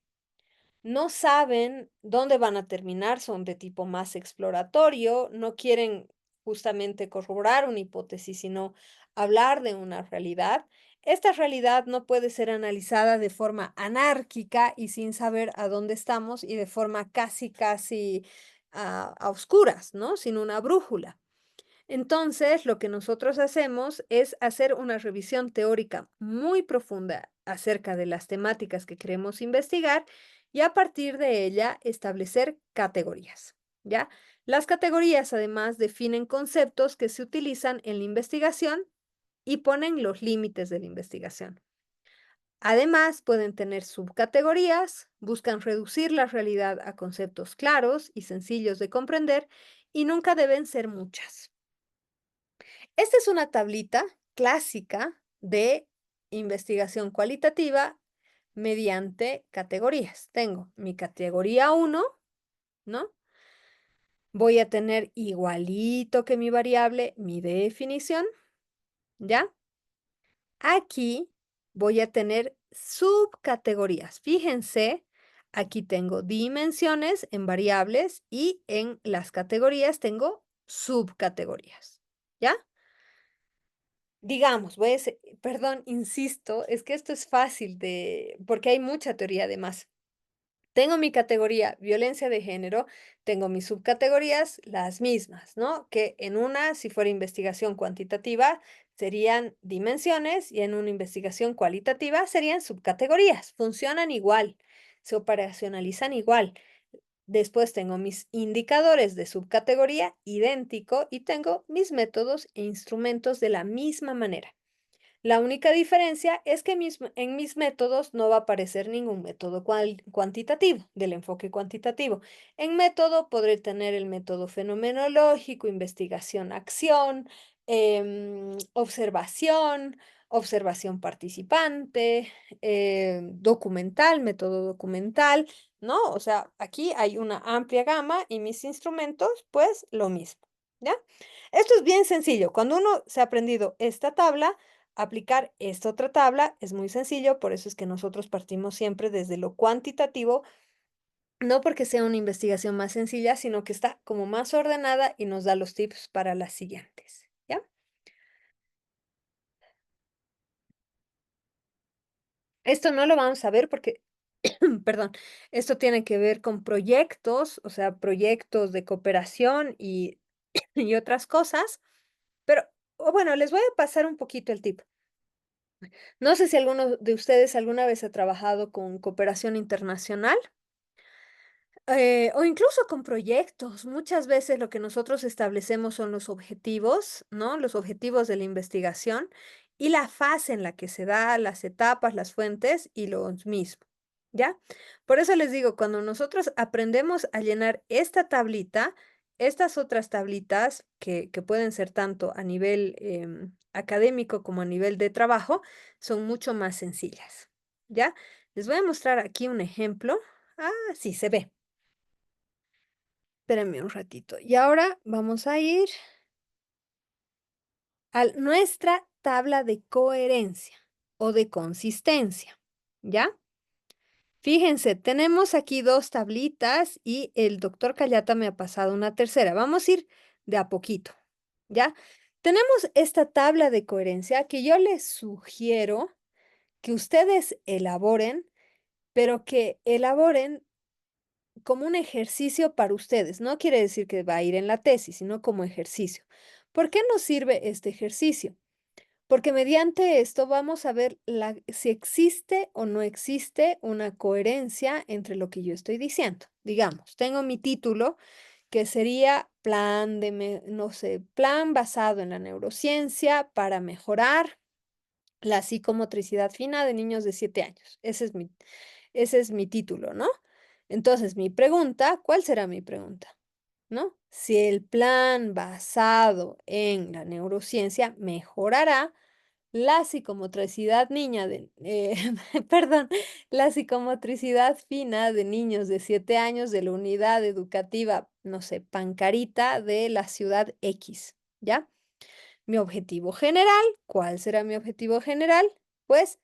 no saben dónde van a terminar, son de tipo más exploratorio, no quieren justamente corroborar una hipótesis, sino hablar de una realidad. Esta realidad no puede ser analizada de forma anárquica y sin saber a dónde estamos y de forma casi a oscuras, ¿no? Sin una brújula. Entonces, lo que nosotros hacemos es hacer una revisión teórica muy profunda acerca de las temáticas que queremos investigar y a partir de ella establecer categorías, ¿ya? Las categorías además definen conceptos que se utilizan en la investigación y ponen los límites de la investigación. Además, pueden tener subcategorías, buscan reducir la realidad a conceptos claros y sencillos de comprender y nunca deben ser muchas. Esta es una tablita clásica de investigación cualitativa mediante categorías. Tengo mi categoría uno, ¿no? Voy a tener igualito que mi variable, mi definición, ¿ya? Aquí voy a tener subcategorías. Fíjense aquí tengo dimensiones en variables y en las categorías tengo subcategorías, ¿ya? Digamos, perdón, insisto, es que esto es fácil porque hay mucha teoría además. Tengo mi categoría violencia de género, tengo mis subcategorías, las mismas, ¿no? Que en una, si fuera investigación cuantitativa, serían dimensiones y en una investigación cualitativa serían subcategorías. Funcionan igual, se operacionalizan igual. Después tengo mis indicadores de subcategoría idéntico y tengo mis métodos e instrumentos de la misma manera. La única diferencia es que en mis métodos no va a aparecer ningún método cuantitativo, del enfoque cuantitativo. En método podré tener el método fenomenológico, investigación-acción, observación, observación participante, documental, método documental, ¿no? O sea, aquí hay una amplia gama y mis instrumentos, pues lo mismo, ¿ya? Esto es bien sencillo. Cuando uno se ha aprendido esta tabla, aplicar esta otra tabla es muy sencillo, por eso es que nosotros partimos siempre desde lo cuantitativo, no porque sea una investigación más sencilla, sino que está como más ordenada y nos da los tips para las siguientes, ¿ya? Esto no lo vamos a ver porque, perdón, esto tiene que ver con proyectos, o sea, proyectos de cooperación y otras cosas, pero bueno, les voy a pasar un poquito el tip. No sé si alguno de ustedes alguna vez ha trabajado con cooperación internacional. O incluso con proyectos. Muchas veces lo que nosotros establecemos son los objetivos, ¿no? Los objetivos de la investigación y la fase en la que se da, las etapas, las fuentes y los mismos, ¿ya? Por eso les digo, cuando nosotros aprendemos a llenar esta tablita, estas otras tablitas que pueden ser tanto a nivel académico como a nivel de trabajo, son mucho más sencillas, ¿ya? Les voy a mostrar aquí un ejemplo. Ah, sí, se ve. Espérenme un ratito. Y ahora vamos a ir a nuestra tabla de coherencia o de consistencia, ¿ya? Fíjense, tenemos aquí dos tablitas y el doctor Callata me ha pasado una tercera. Vamos a ir de a poquito, ¿ya? Tenemos esta tabla de coherencia que yo les sugiero que ustedes elaboren, pero que elaboren como un ejercicio para ustedes. No quiere decir que va a ir en la tesis, sino como ejercicio. ¿Por qué nos sirve este ejercicio? Porque mediante esto vamos a ver si existe o no existe una coherencia entre lo que yo estoy diciendo. Digamos, tengo mi título que sería no sé, plan basado en la neurociencia para mejorar la psicomotricidad fina de niños de 7 años. Ese es mi título, ¿no? Entonces, mi pregunta, ¿cuál será mi pregunta? ¿No? Si el plan basado en la neurociencia mejorará la psicomotricidad perdón, la psicomotricidad fina de niños de 7 años de la unidad educativa, no sé, Pancarita de la ciudad X, ¿ya? Mi objetivo general, ¿cuál será mi objetivo general? Pues,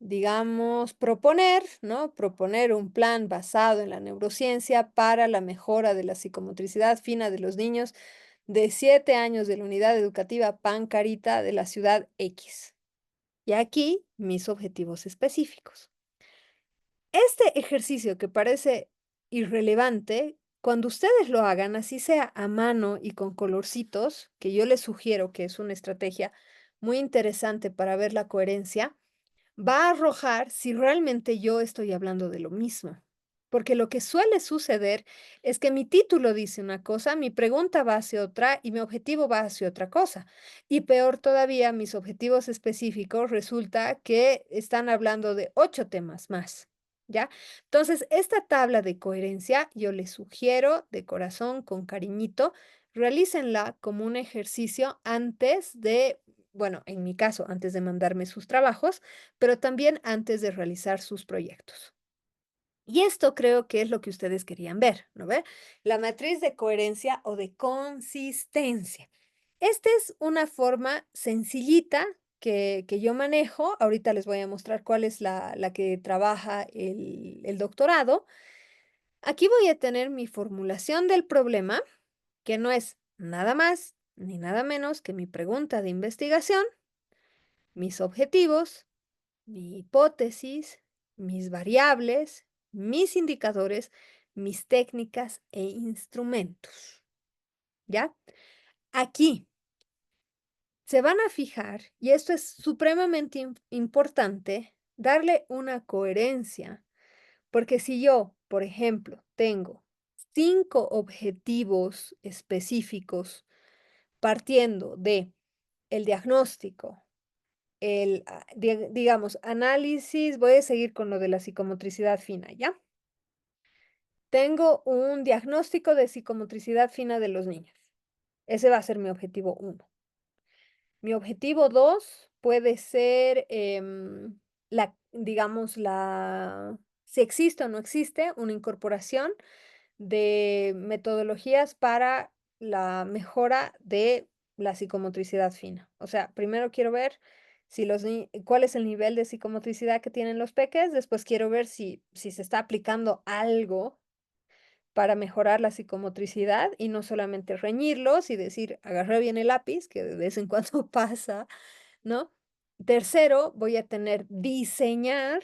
digamos, proponer, ¿no? Proponer un plan basado en la neurociencia para la mejora de la psicomotricidad fina de los niños de 7 años de la unidad educativa Pancarita de la ciudad X. Y aquí mis objetivos específicos. Este ejercicio que parece irrelevante, cuando ustedes lo hagan, así sea a mano y con colorcitos, que yo les sugiero que es una estrategia muy interesante para ver la coherencia, va a arrojar si realmente yo estoy hablando de lo mismo. Porque lo que suele suceder es que mi título dice una cosa, mi pregunta va hacia otra y mi objetivo va hacia otra cosa. Y peor todavía, mis objetivos específicos resulta que están hablando de 8 temas más. ¿Ya? Entonces, esta tabla de coherencia yo les sugiero de corazón, con cariñito, realícenla como un ejercicio antes de, bueno, en mi caso, antes de mandarme sus trabajos, pero también antes de realizar sus proyectos. Y esto creo que es lo que ustedes querían ver, ¿no ve? La matriz de coherencia o de consistencia. Esta es una forma sencillita que yo manejo, ahorita les voy a mostrar cuál es la que trabaja el doctorado. Aquí voy a tener mi formulación del problema, que no es nada más ni nada menos que mi pregunta de investigación, mis objetivos, mi hipótesis, mis variables, mis indicadores, mis técnicas e instrumentos. ¿Ya? Aquí se van a fijar, y esto es supremamente importante, darle una coherencia, porque si yo, por ejemplo, tengo 5 objetivos específicos partiendo de el diagnóstico, digamos, análisis, voy a seguir con lo de la psicomotricidad fina, ¿ya? Tengo un diagnóstico de psicomotricidad fina de los niños. Ese va a ser mi objetivo 1. Mi objetivo 2 puede ser, digamos, si existe o no existe una incorporación de metodologías para la mejora de la psicomotricidad fina. O sea, primero quiero ver si cuál es el nivel de psicomotricidad que tienen los peques, después quiero ver si se está aplicando algo para mejorar la psicomotricidad y no solamente reñirlos y decir, agarré bien el lápiz, que de vez en cuando pasa, ¿no? Tercero, voy a diseñar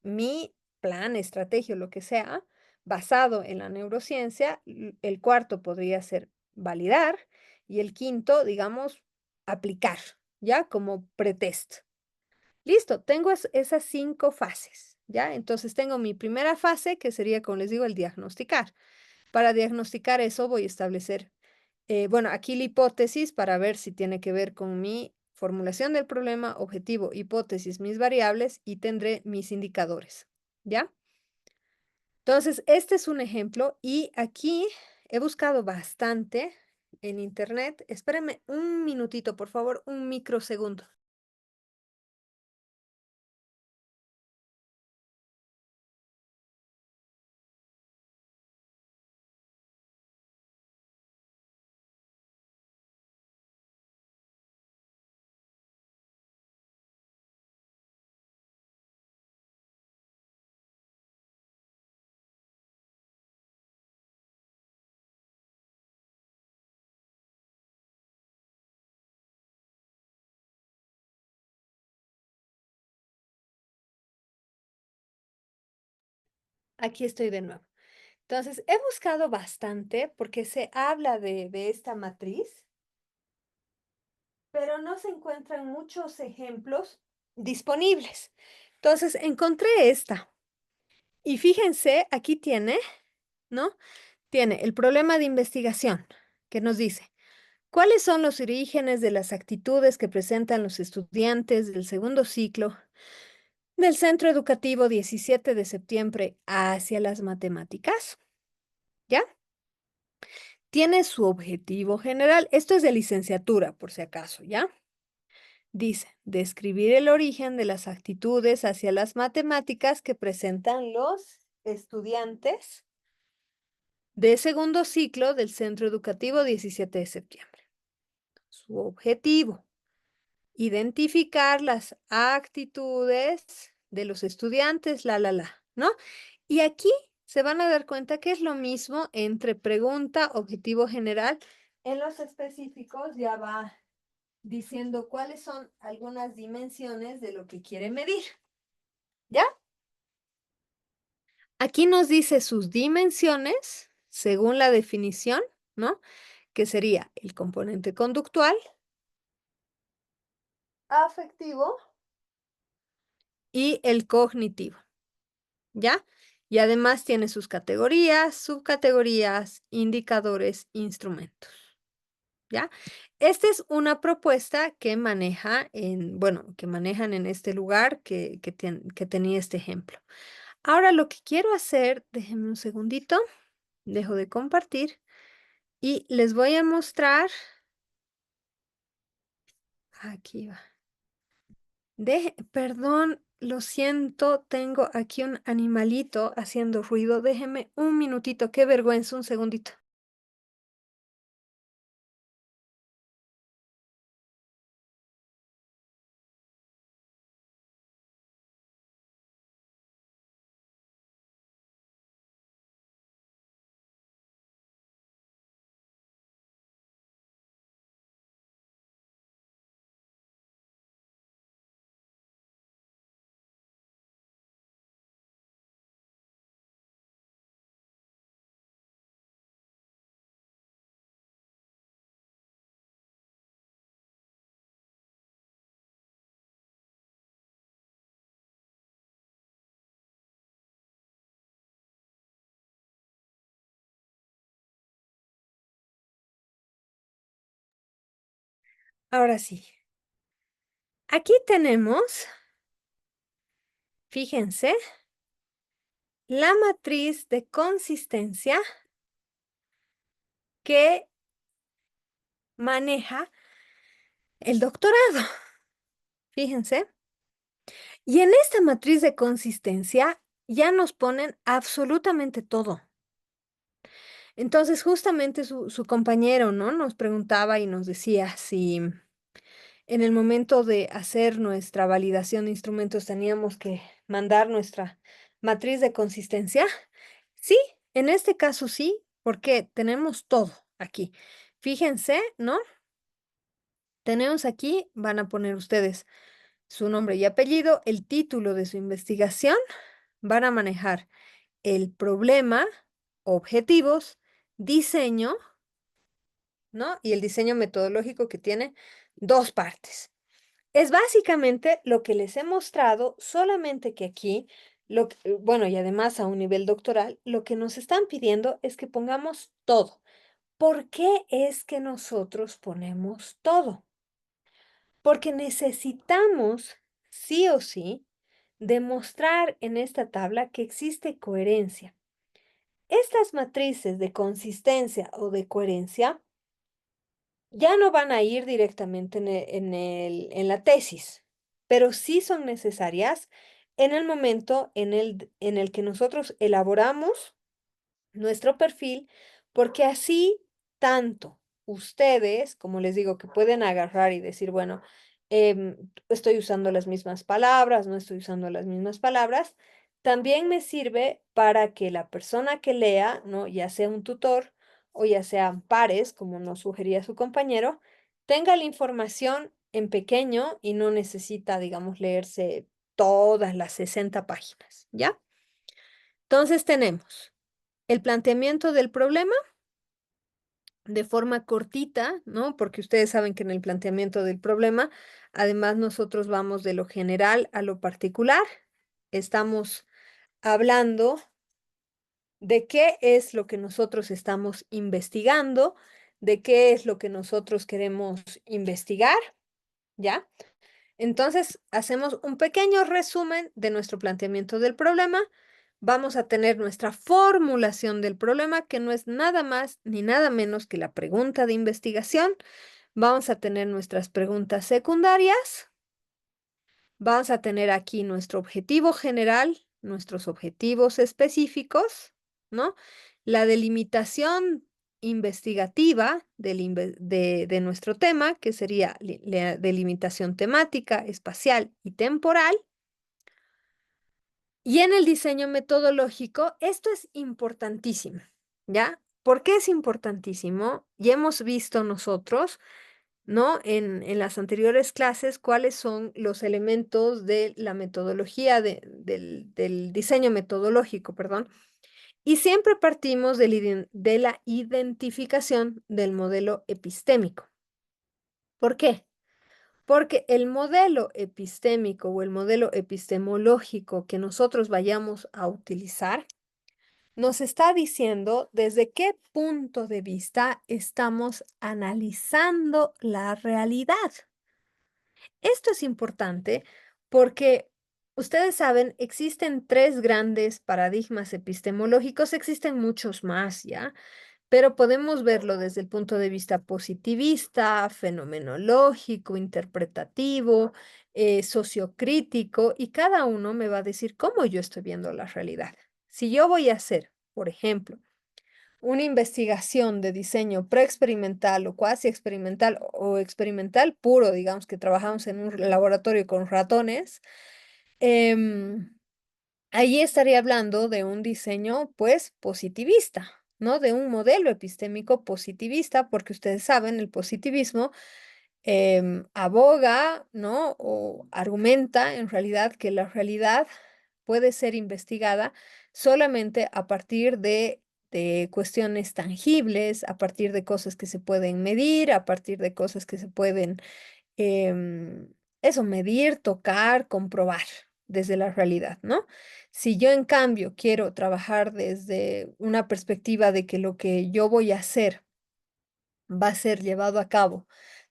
mi plan, estrategia, lo que sea, basado en la neurociencia. El cuarto podría ser validar y el quinto, digamos, aplicar, ¿ya? Como pretest. Listo, tengo esas 5 fases, ¿ya? Entonces tengo mi primera fase, que sería, como les digo, el diagnosticar. Para diagnosticar eso voy a establecer, bueno, aquí la hipótesis para ver si tiene que ver con mi formulación del problema, objetivo, hipótesis, mis variables y tendré mis indicadores, ¿ya? Entonces, este es un ejemplo y aquí he buscado bastante en internet. Espérenme un minutito, por favor, un microsegundo. Aquí estoy de nuevo. Entonces, he buscado bastante porque se habla de esta matriz, pero no se encuentran muchos ejemplos disponibles. Entonces, encontré esta. Y fíjense, aquí tiene, ¿no? Tiene el problema de investigación, que nos dice, ¿cuáles son los orígenes de las actitudes que presentan los estudiantes del segundo ciclo del Centro Educativo 17 de septiembre hacia las matemáticas? ¿Ya? Tiene su objetivo general. Esto es de licenciatura, por si acaso, ¿ya? Dice, describir el origen de las actitudes hacia las matemáticas que presentan los estudiantes de segundo ciclo del Centro Educativo 17 de septiembre. Su objetivo, identificar las actitudes de los estudiantes, ¿no? Y aquí se van a dar cuenta que es lo mismo entre pregunta, objetivo general. En los específicos ya va diciendo cuáles son algunas dimensiones de lo que quiere medir. ¿Ya? Aquí nos dice sus dimensiones según la definición, ¿no? Que sería el componente conductual, afectivo y el cognitivo, ¿ya? Y además tiene sus categorías, subcategorías, indicadores, instrumentos, ¿ya? Esta es una propuesta que que manejan en este lugar que tenía este ejemplo. Ahora lo que quiero hacer, déjenme un segundito, dejo de compartir y les voy a mostrar, aquí va. Perdón, lo siento, tengo aquí un animalito haciendo ruido. Déjenme un minutito, qué vergüenza, un segundito. Ahora sí, aquí tenemos, fíjense, la matriz de consistencia que maneja el doctorado. Fíjense. Y en esta matriz de consistencia ya nos ponen absolutamente todo. Entonces, justamente su compañero, ¿no? Nos preguntaba y nos decía si en el momento de hacer nuestra validación de instrumentos teníamos que mandar nuestra matriz de consistencia. Sí, en este caso sí, porque tenemos todo aquí. Fíjense, ¿no? Tenemos aquí, van a poner ustedes su nombre y apellido, el título de su investigación, van a manejar el problema, objetivos, diseño, ¿no? Y el diseño metodológico que tiene dos partes. Es básicamente lo que les he mostrado, solamente que aquí, bueno, y además a un nivel doctoral, lo que nos están pidiendo es que pongamos todo. ¿Por qué es que nosotros ponemos todo? Porque necesitamos, sí o sí, demostrar en esta tabla que existe coherencia. Estas matrices de consistencia o de coherencia ya no van a ir directamente en la tesis, pero sí son necesarias en el momento en el que nosotros elaboramos nuestro perfil, porque así tanto ustedes, como les digo, que pueden agarrar y decir, bueno, estoy usando las mismas palabras, no estoy usando las mismas palabras, también me sirve para que la persona que lea, ¿no? Ya sea un tutor o ya sean pares, como nos sugería su compañero, tenga la información en pequeño y no necesita, digamos, leerse todas las 60 páginas, ¿ya? Entonces tenemos el planteamiento del problema de forma cortita, ¿no? Porque ustedes saben que en el planteamiento del problema, además nosotros vamos de lo general a lo particular. Estamos hablando de qué es lo que nosotros estamos investigando, de qué es lo que nosotros queremos investigar, ¿ya? Entonces, hacemos un pequeño resumen de nuestro planteamiento del problema. Vamos a tener nuestra formulación del problema, que no es nada más ni nada menos que la pregunta de investigación. Vamos a tener nuestras preguntas secundarias. Vamos a tener aquí nuestro objetivo general, nuestros objetivos específicos, ¿no? La delimitación investigativa de nuestro tema, que sería la delimitación temática, espacial y temporal. Y en el diseño metodológico, esto es importantísimo, ¿ya? ¿Por qué es importantísimo? Ya hemos visto nosotros, ¿no? En las anteriores clases, cuáles son los elementos de la metodología, del diseño metodológico, perdón. Y siempre partimos de la identificación del modelo epistémico. ¿Por qué? Porque el modelo epistémico o el modelo epistemológico que nosotros vayamos a utilizar nos está diciendo desde qué punto de vista estamos analizando la realidad. Esto es importante porque ustedes saben, existen tres grandes paradigmas epistemológicos, existen muchos más, ¿ya? Pero podemos verlo desde el punto de vista positivista, fenomenológico, interpretativo, sociocrítico, y cada uno me va a decir cómo yo estoy viendo la realidad. Si yo voy a hacer, por ejemplo, una investigación de diseño preexperimental o cuasi experimental o experimental puro, digamos que trabajamos en un laboratorio con ratones, em, ahí estaría hablando de un diseño, pues, positivista, ¿no? De un modelo epistémico positivista, porque ustedes saben, el positivismo aboga, ¿no? O argumenta en realidad que la realidad puede ser investigada solamente a partir de cuestiones tangibles, a partir de cosas que se pueden medir, a partir de cosas que se pueden, eso, medir, tocar, comprobar desde la realidad, ¿no? Si yo en cambio quiero trabajar desde una perspectiva de que lo que yo voy a hacer va a ser llevado a cabo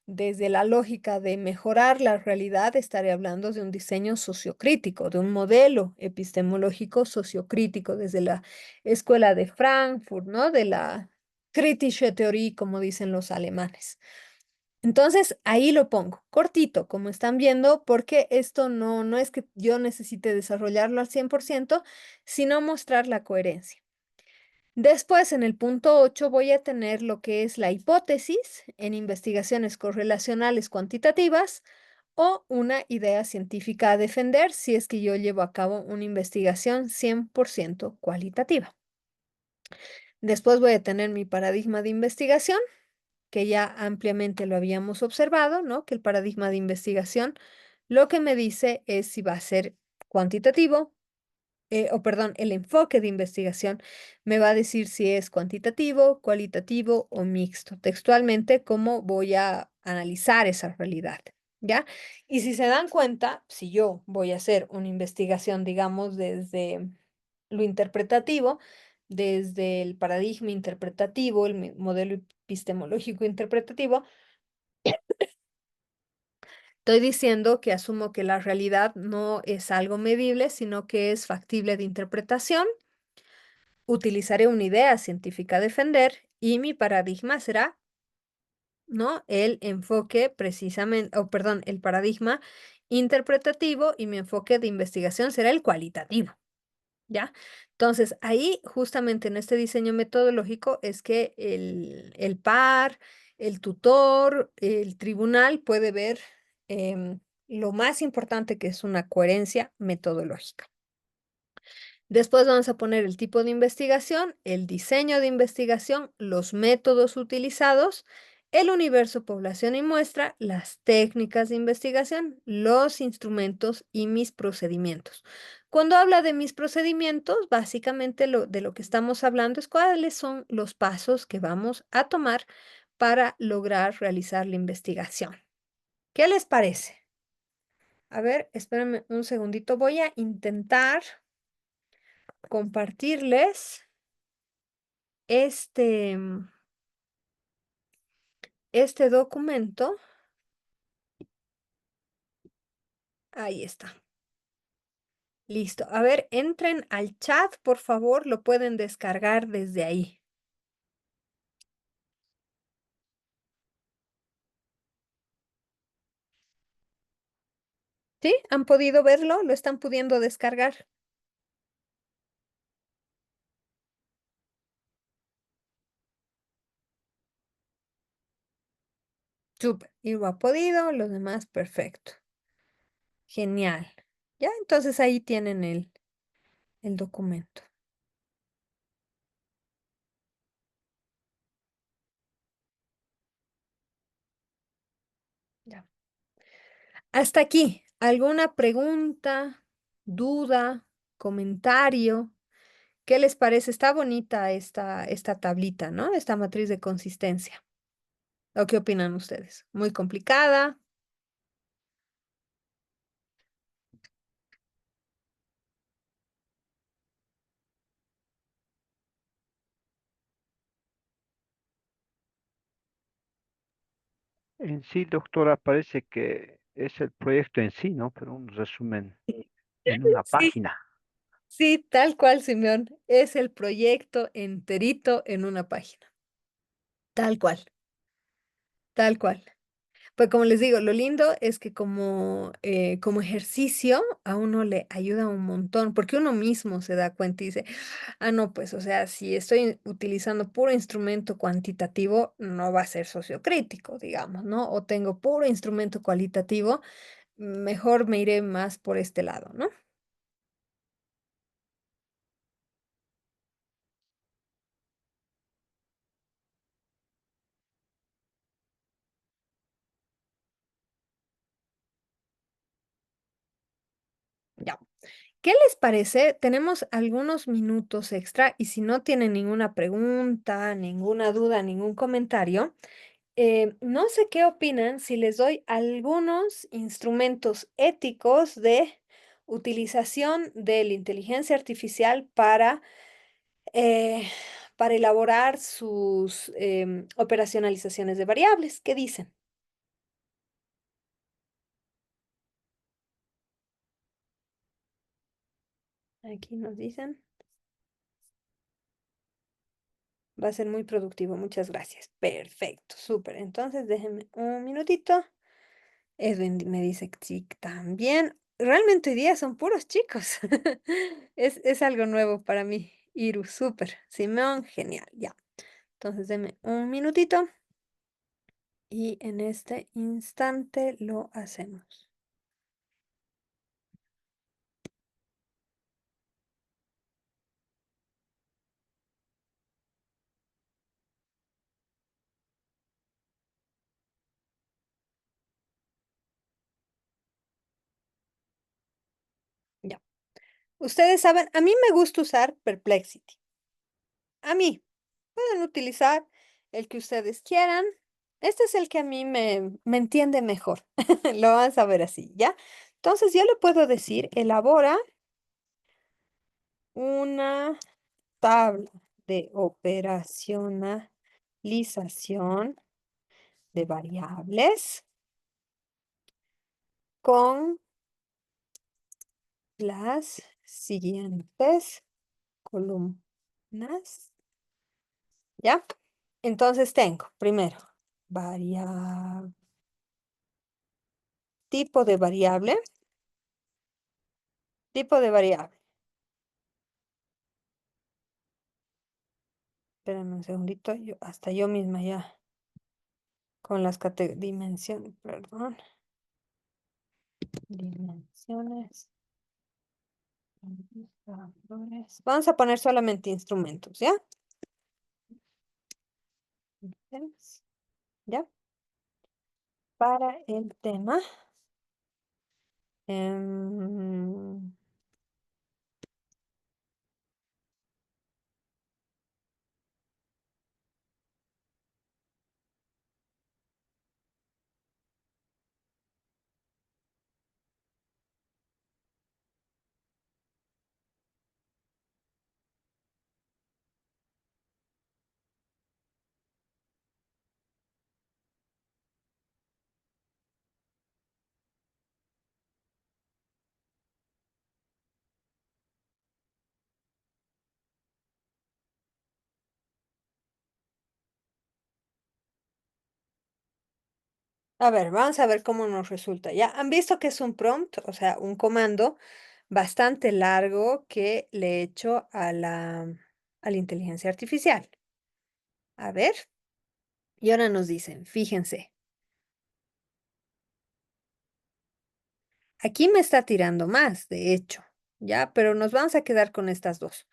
desde la lógica de mejorar la realidad, estaré hablando de un diseño sociocrítico, de un modelo epistemológico sociocrítico desde la escuela de Frankfurt, ¿no? De la Kritische Theorie, como dicen los alemanes. Entonces, ahí lo pongo, cortito, como están viendo, porque esto no es que yo necesite desarrollarlo al 100%, sino mostrar la coherencia. Después, en el punto 8, voy a tener lo que es la hipótesis en investigaciones correlacionales cuantitativas o una idea científica a defender si es que yo llevo a cabo una investigación 100% cualitativa. Después voy a tener mi paradigma de investigación, que ya ampliamente lo habíamos observado, ¿no? Que el paradigma de investigación lo que me dice es si va a ser cuantitativo, o perdón, el enfoque de investigación me va a decir si es cuantitativo, cualitativo o mixto. Textualmente, cómo voy a analizar esa realidad, ¿ya? Y si se dan cuenta, si yo voy a hacer una investigación, digamos, desde lo interpretativo, desde el paradigma interpretativo, el modelo epistemológico interpretativo, estoy diciendo que asumo que la realidad no es algo medible, sino que es factible de interpretación. Utilizaré una idea científica a defender y mi paradigma será, ¿no? El enfoque precisamente, o perdón, el paradigma interpretativo y mi enfoque de investigación será el cualitativo, ¿ya? Entonces, ahí justamente en este diseño metodológico es que el par, el tutor, el tribunal puede ver lo más importante que es una coherencia metodológica. Después vamos a poner el tipo de investigación, el diseño de investigación, los métodos utilizados, el universo, población y muestra, las técnicas de investigación, los instrumentos y mis procedimientos. Cuando habla de mis procedimientos, básicamente de lo que estamos hablando es cuáles son los pasos que vamos a tomar para lograr realizar la investigación. ¿Qué les parece? A ver, espérenme un segundito. Voy a intentar compartirles este, este documento. Ahí está. Listo. A ver, entren al chat, por favor, lo pueden descargar desde ahí. ¿Sí? ¿Han podido verlo? ¿Lo están pudiendo descargar? Súper. Y lo ha podido, los demás, perfecto. Genial. Ya, entonces ahí tienen el documento. Ya. Hasta aquí. ¿Alguna pregunta, duda, comentario? ¿Qué les parece? Está bonita esta tablita, ¿no? Esta matriz de consistencia. ¿O qué opinan ustedes? ¿Muy complicada? En sí, doctora, parece que es el proyecto en sí, ¿no? Pero un resumen en una Sí, página. sí, tal cual, Simeón. Es el proyecto enterito en una página. Tal cual, tal cual. Pues como les digo, lo lindo es que como ejercicio a uno le ayuda un montón, porque uno mismo se da cuenta y dice, ah, no, pues, o sea, si estoy utilizando puro instrumento cuantitativo, no va a ser sociocrítico, digamos, ¿no? O tengo puro instrumento cualitativo, mejor me iré más por este lado, ¿no? Ya. ¿Qué les parece? Tenemos algunos minutos extra y si no tienen ninguna pregunta, ninguna duda, ningún comentario, no sé qué opinan si les doy algunos instrumentos éticos de utilización de la inteligencia artificial eh, para elaborar sus operacionalizaciones de variables. ¿Qué dicen? Aquí nos dicen. Va a ser muy productivo, muchas gracias. Perfecto, súper. Entonces, déjenme un minutito. Edwin me dice que sí, también. Realmente hoy día son puros chicos. Es algo nuevo para mí. Iru, súper. Simón, genial, ya. Entonces, denme un minutito y en este instante lo hacemos. Ya. Ustedes saben, a mí me gusta usar Perplexity. A mí. Pueden utilizar el que ustedes quieran. Este es el que a mí me entiende mejor. Lo vamos a ver así, ¿ya? Entonces yo le puedo decir, elabora una tabla de operacionalización de variables con las siguientes columnas, ¿ya? Entonces tengo, primero, variable, tipo de variable. Espérame un segundito, hasta yo misma ya con las dimensiones, perdón, dimensiones, indicadores. Vamos a poner solamente instrumentos, ¿ya? Ítems, ¿ya? Para el tema. em, a ver, vamos a ver cómo nos resulta. Ya han visto que es un prompt, o sea, un comando bastante largo que le he hecho a la inteligencia artificial. A ver, y ahora nos dicen, fíjense. Aquí me está tirando más, de hecho, ¿ya? Pero nos vamos a quedar con estas dos.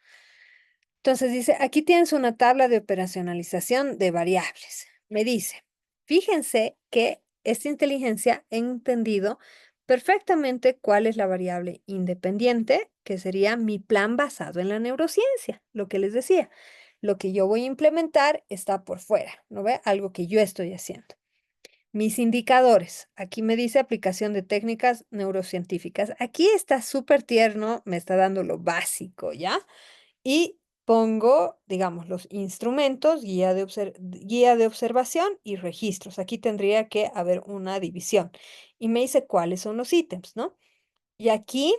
Entonces dice, aquí tienes una tabla de operacionalización de variables. Me dice, fíjense que esta inteligencia ha entendido perfectamente cuál es la variable independiente, que sería mi plan basado en la neurociencia, lo que les decía. Lo que yo voy a implementar está por fuera, ¿no ve? Algo que yo estoy haciendo. Mis indicadores. Aquí me dice aplicación de técnicas neurocientíficas. Aquí está súper tierno, me está dando lo básico, ¿ya? Y pongo, digamos, los instrumentos, guía de observación y registros. Aquí tendría que haber una división. Y me dice cuáles son los ítems, ¿no? Y aquí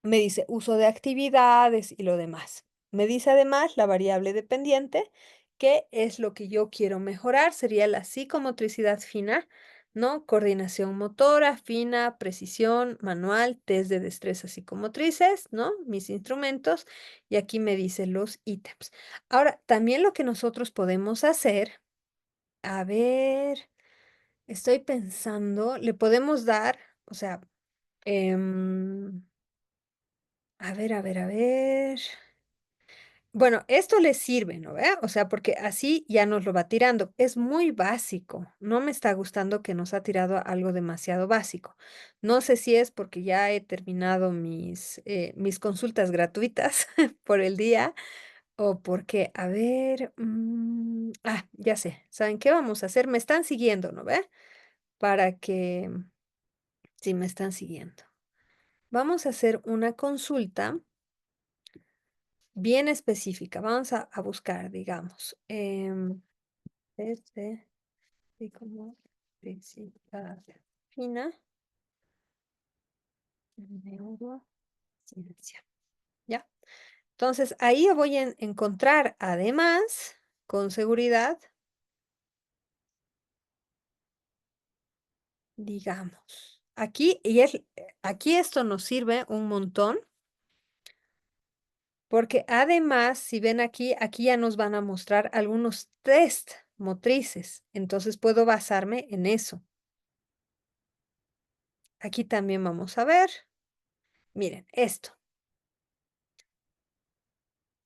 me dice uso de actividades y lo demás. Me dice además la variable dependiente, que es lo que yo quiero mejorar, sería la psicomotricidad fina, ¿no? Coordinación motora fina, precisión manual, test de destrezas psicomotrices, ¿no? Mis instrumentos, y aquí me dice los ítems. Ahora, también lo que nosotros podemos hacer, a ver, estoy pensando, le podemos dar, o sea, em, a ver. Bueno, esto le sirve, ¿no ve? O sea, porque así ya nos lo va tirando. Es muy básico. No me está gustando que nos ha tirado algo demasiado básico. No sé si es porque ya he terminado mis consultas gratuitas por el día o porque, a ver, ya sé. ¿Saben qué vamos a hacer? Me están siguiendo, ¿no ve? Para que, sí, me están siguiendo. Vamos a hacer una consulta bien específica. Vamos a buscar, digamos, desde y como principal fina neurociencia. Entonces, ahí yo voy a encontrar, además, con seguridad, digamos, aquí esto nos sirve un montón, porque además, si ven aquí, aquí ya nos van a mostrar algunos test motrices. Entonces, puedo basarme en eso. Aquí también vamos a ver. Miren, esto.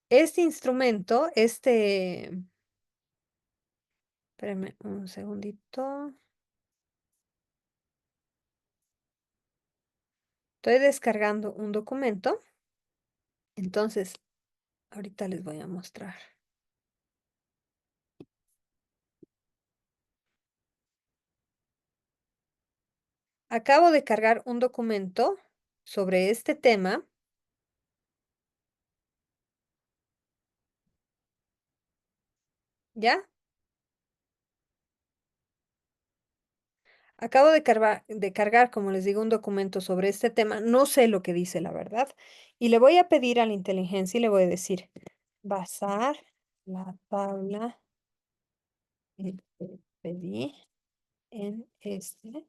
Este instrumento, espérenme un segundito. Estoy descargando un documento. Entonces, ahorita les voy a mostrar. Acabo de cargar un documento sobre este tema. ¿Ya? Acabo de cargar, como les digo, un documento sobre este tema. No sé lo que dice, la verdad. Y le voy a pedir a la inteligencia y le voy a decir, basar la tabla que te pedí en este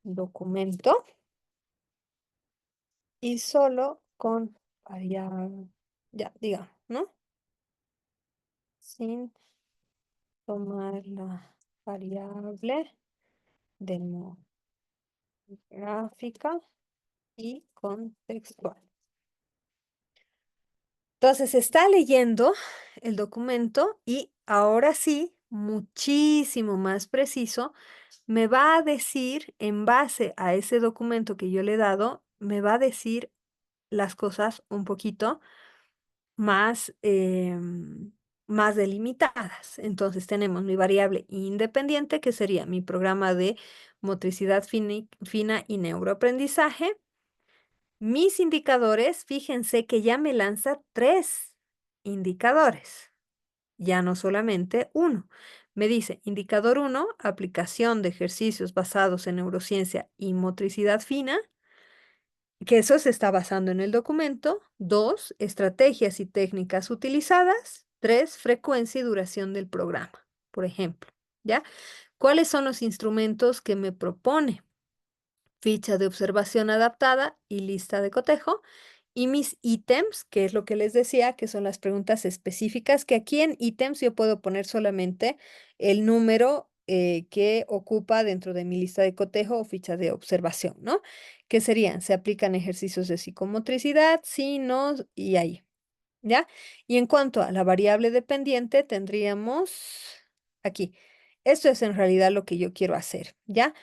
documento y solo con variable, ya, digamos, ¿no? Sin tomar la variable demográfica y contextual. Entonces está leyendo el documento y ahora sí, muchísimo más preciso, me va a decir, en base a ese documento que yo le he dado, me va a decir las cosas un poquito más, más delimitadas. Entonces tenemos mi variable independiente, que sería mi programa de motricidad fina y neuroaprendizaje. Mis indicadores, fíjense que ya me lanza 3 indicadores, ya no solamente uno. Me dice, indicador 1, aplicación de ejercicios basados en neurociencia y motricidad fina, que eso se está basando en el documento. 2, estrategias y técnicas utilizadas. 3, frecuencia y duración del programa, por ejemplo, ¿ya? ¿Cuáles son los instrumentos que me propone? Ficha de observación adaptada y lista de cotejo. Y mis ítems, que es lo que les decía, que son las preguntas específicas, que aquí en ítems yo puedo poner solamente el número que ocupa dentro de mi lista de cotejo o ficha de observación, ¿no? Que serían, se aplican ejercicios de psicomotricidad, sí, no, y ahí, ¿ya? Y en cuanto a la variable dependiente, tendríamos aquí. Esto es en realidad lo que yo quiero hacer, ¿ya?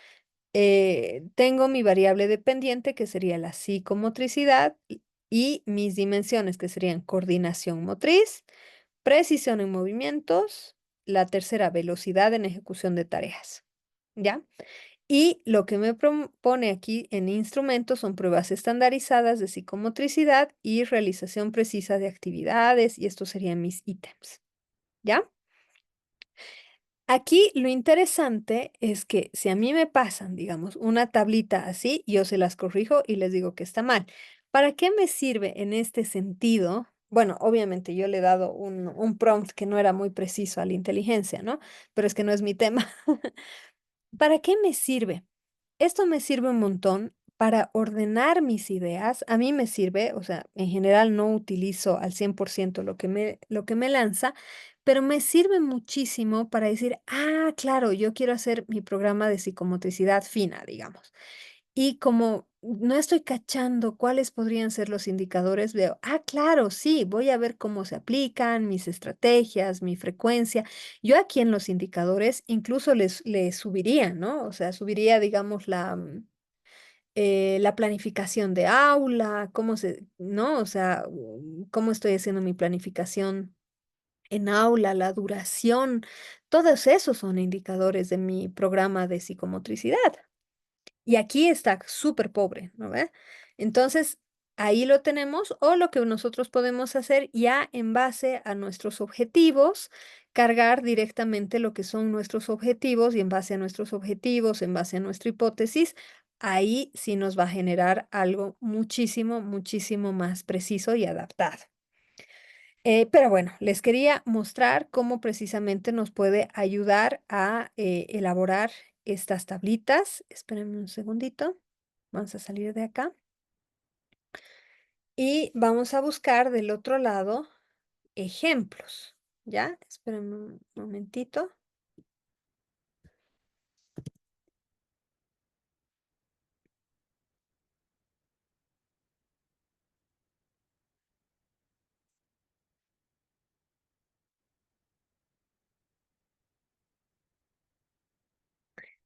Tengo mi variable dependiente, que sería la psicomotricidad, y mis dimensiones, que serían coordinación motriz, precisión en movimientos, la tercera, velocidad en ejecución de tareas. ¿Ya? Y lo que me propone aquí en instrumentos son pruebas estandarizadas de psicomotricidad y realización precisa de actividades, y estos serían mis ítems. ¿Ya? Aquí lo interesante es que si a mí me pasan, digamos, una tablita así, yo se las corrijo y les digo que está mal. ¿Para qué me sirve en este sentido? Bueno, obviamente yo le he dado un prompt que no era muy preciso a la inteligencia, ¿no? Pero es que no es mi tema. ¿Para qué me sirve? Esto me sirve un montón para ordenar mis ideas. A mí me sirve, o sea, en general no utilizo al 100% lo que me lanza, pero me sirve muchísimo para decir, ah, claro, yo quiero hacer mi programa de psicomotricidad fina, digamos. Y como no estoy cachando cuáles podrían ser los indicadores, veo, ah, claro, sí, voy a ver cómo se aplican mis estrategias, mi frecuencia. Yo aquí en los indicadores incluso les subiría, ¿no? O sea, subiría, digamos, la planificación de aula, ¿no? O sea, cómo estoy haciendo mi planificación en aula, la duración, todos esos son indicadores de mi programa de psicomotricidad. Y aquí está súper pobre, ¿no ve? Entonces, ahí lo tenemos, o lo que nosotros podemos hacer ya en base a nuestros objetivos, cargar directamente lo que son nuestros objetivos, y en base a nuestros objetivos, en base a nuestra hipótesis, ahí sí nos va a generar algo muchísimo, muchísimo más preciso y adaptado. Pero bueno, les quería mostrar cómo precisamente nos puede ayudar a elaborar estas tablitas. Espérenme un segundito. Vamos a salir de acá. Y vamos a buscar del otro lado ejemplos. ¿Ya? Espérenme un momentito.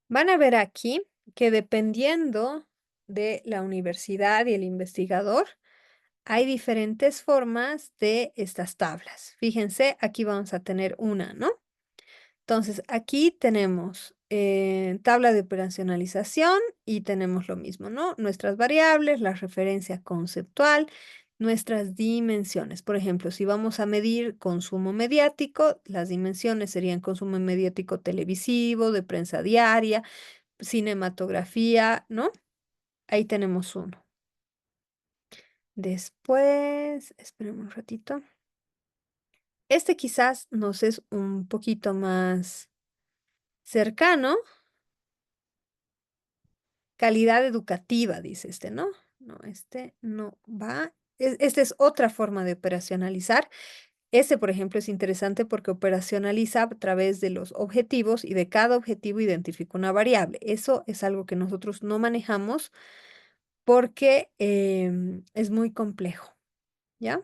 Van a ver aquí que dependiendo de la universidad y el investigador, hay diferentes formas de estas tablas. Fíjense, aquí vamos a tener una, ¿no? Entonces, aquí tenemos tabla de operacionalización y tenemos lo mismo, ¿no? Nuestras variables, la referencia conceptual, nuestras dimensiones. Por ejemplo, si vamos a medir consumo mediático, las dimensiones serían consumo mediático televisivo, de prensa diaria, cinematografía, ¿no? Ahí tenemos uno. Después, esperen un ratito. Este quizás nos es un poquito más cercano. Calidad educativa, dice este, ¿no? No, este no va. Esta es otra forma de operacionalizar. Este, por ejemplo, es interesante porque operacionaliza a través de los objetivos y de cada objetivo identifica una variable. Eso es algo que nosotros no manejamos porque es muy complejo, ¿ya?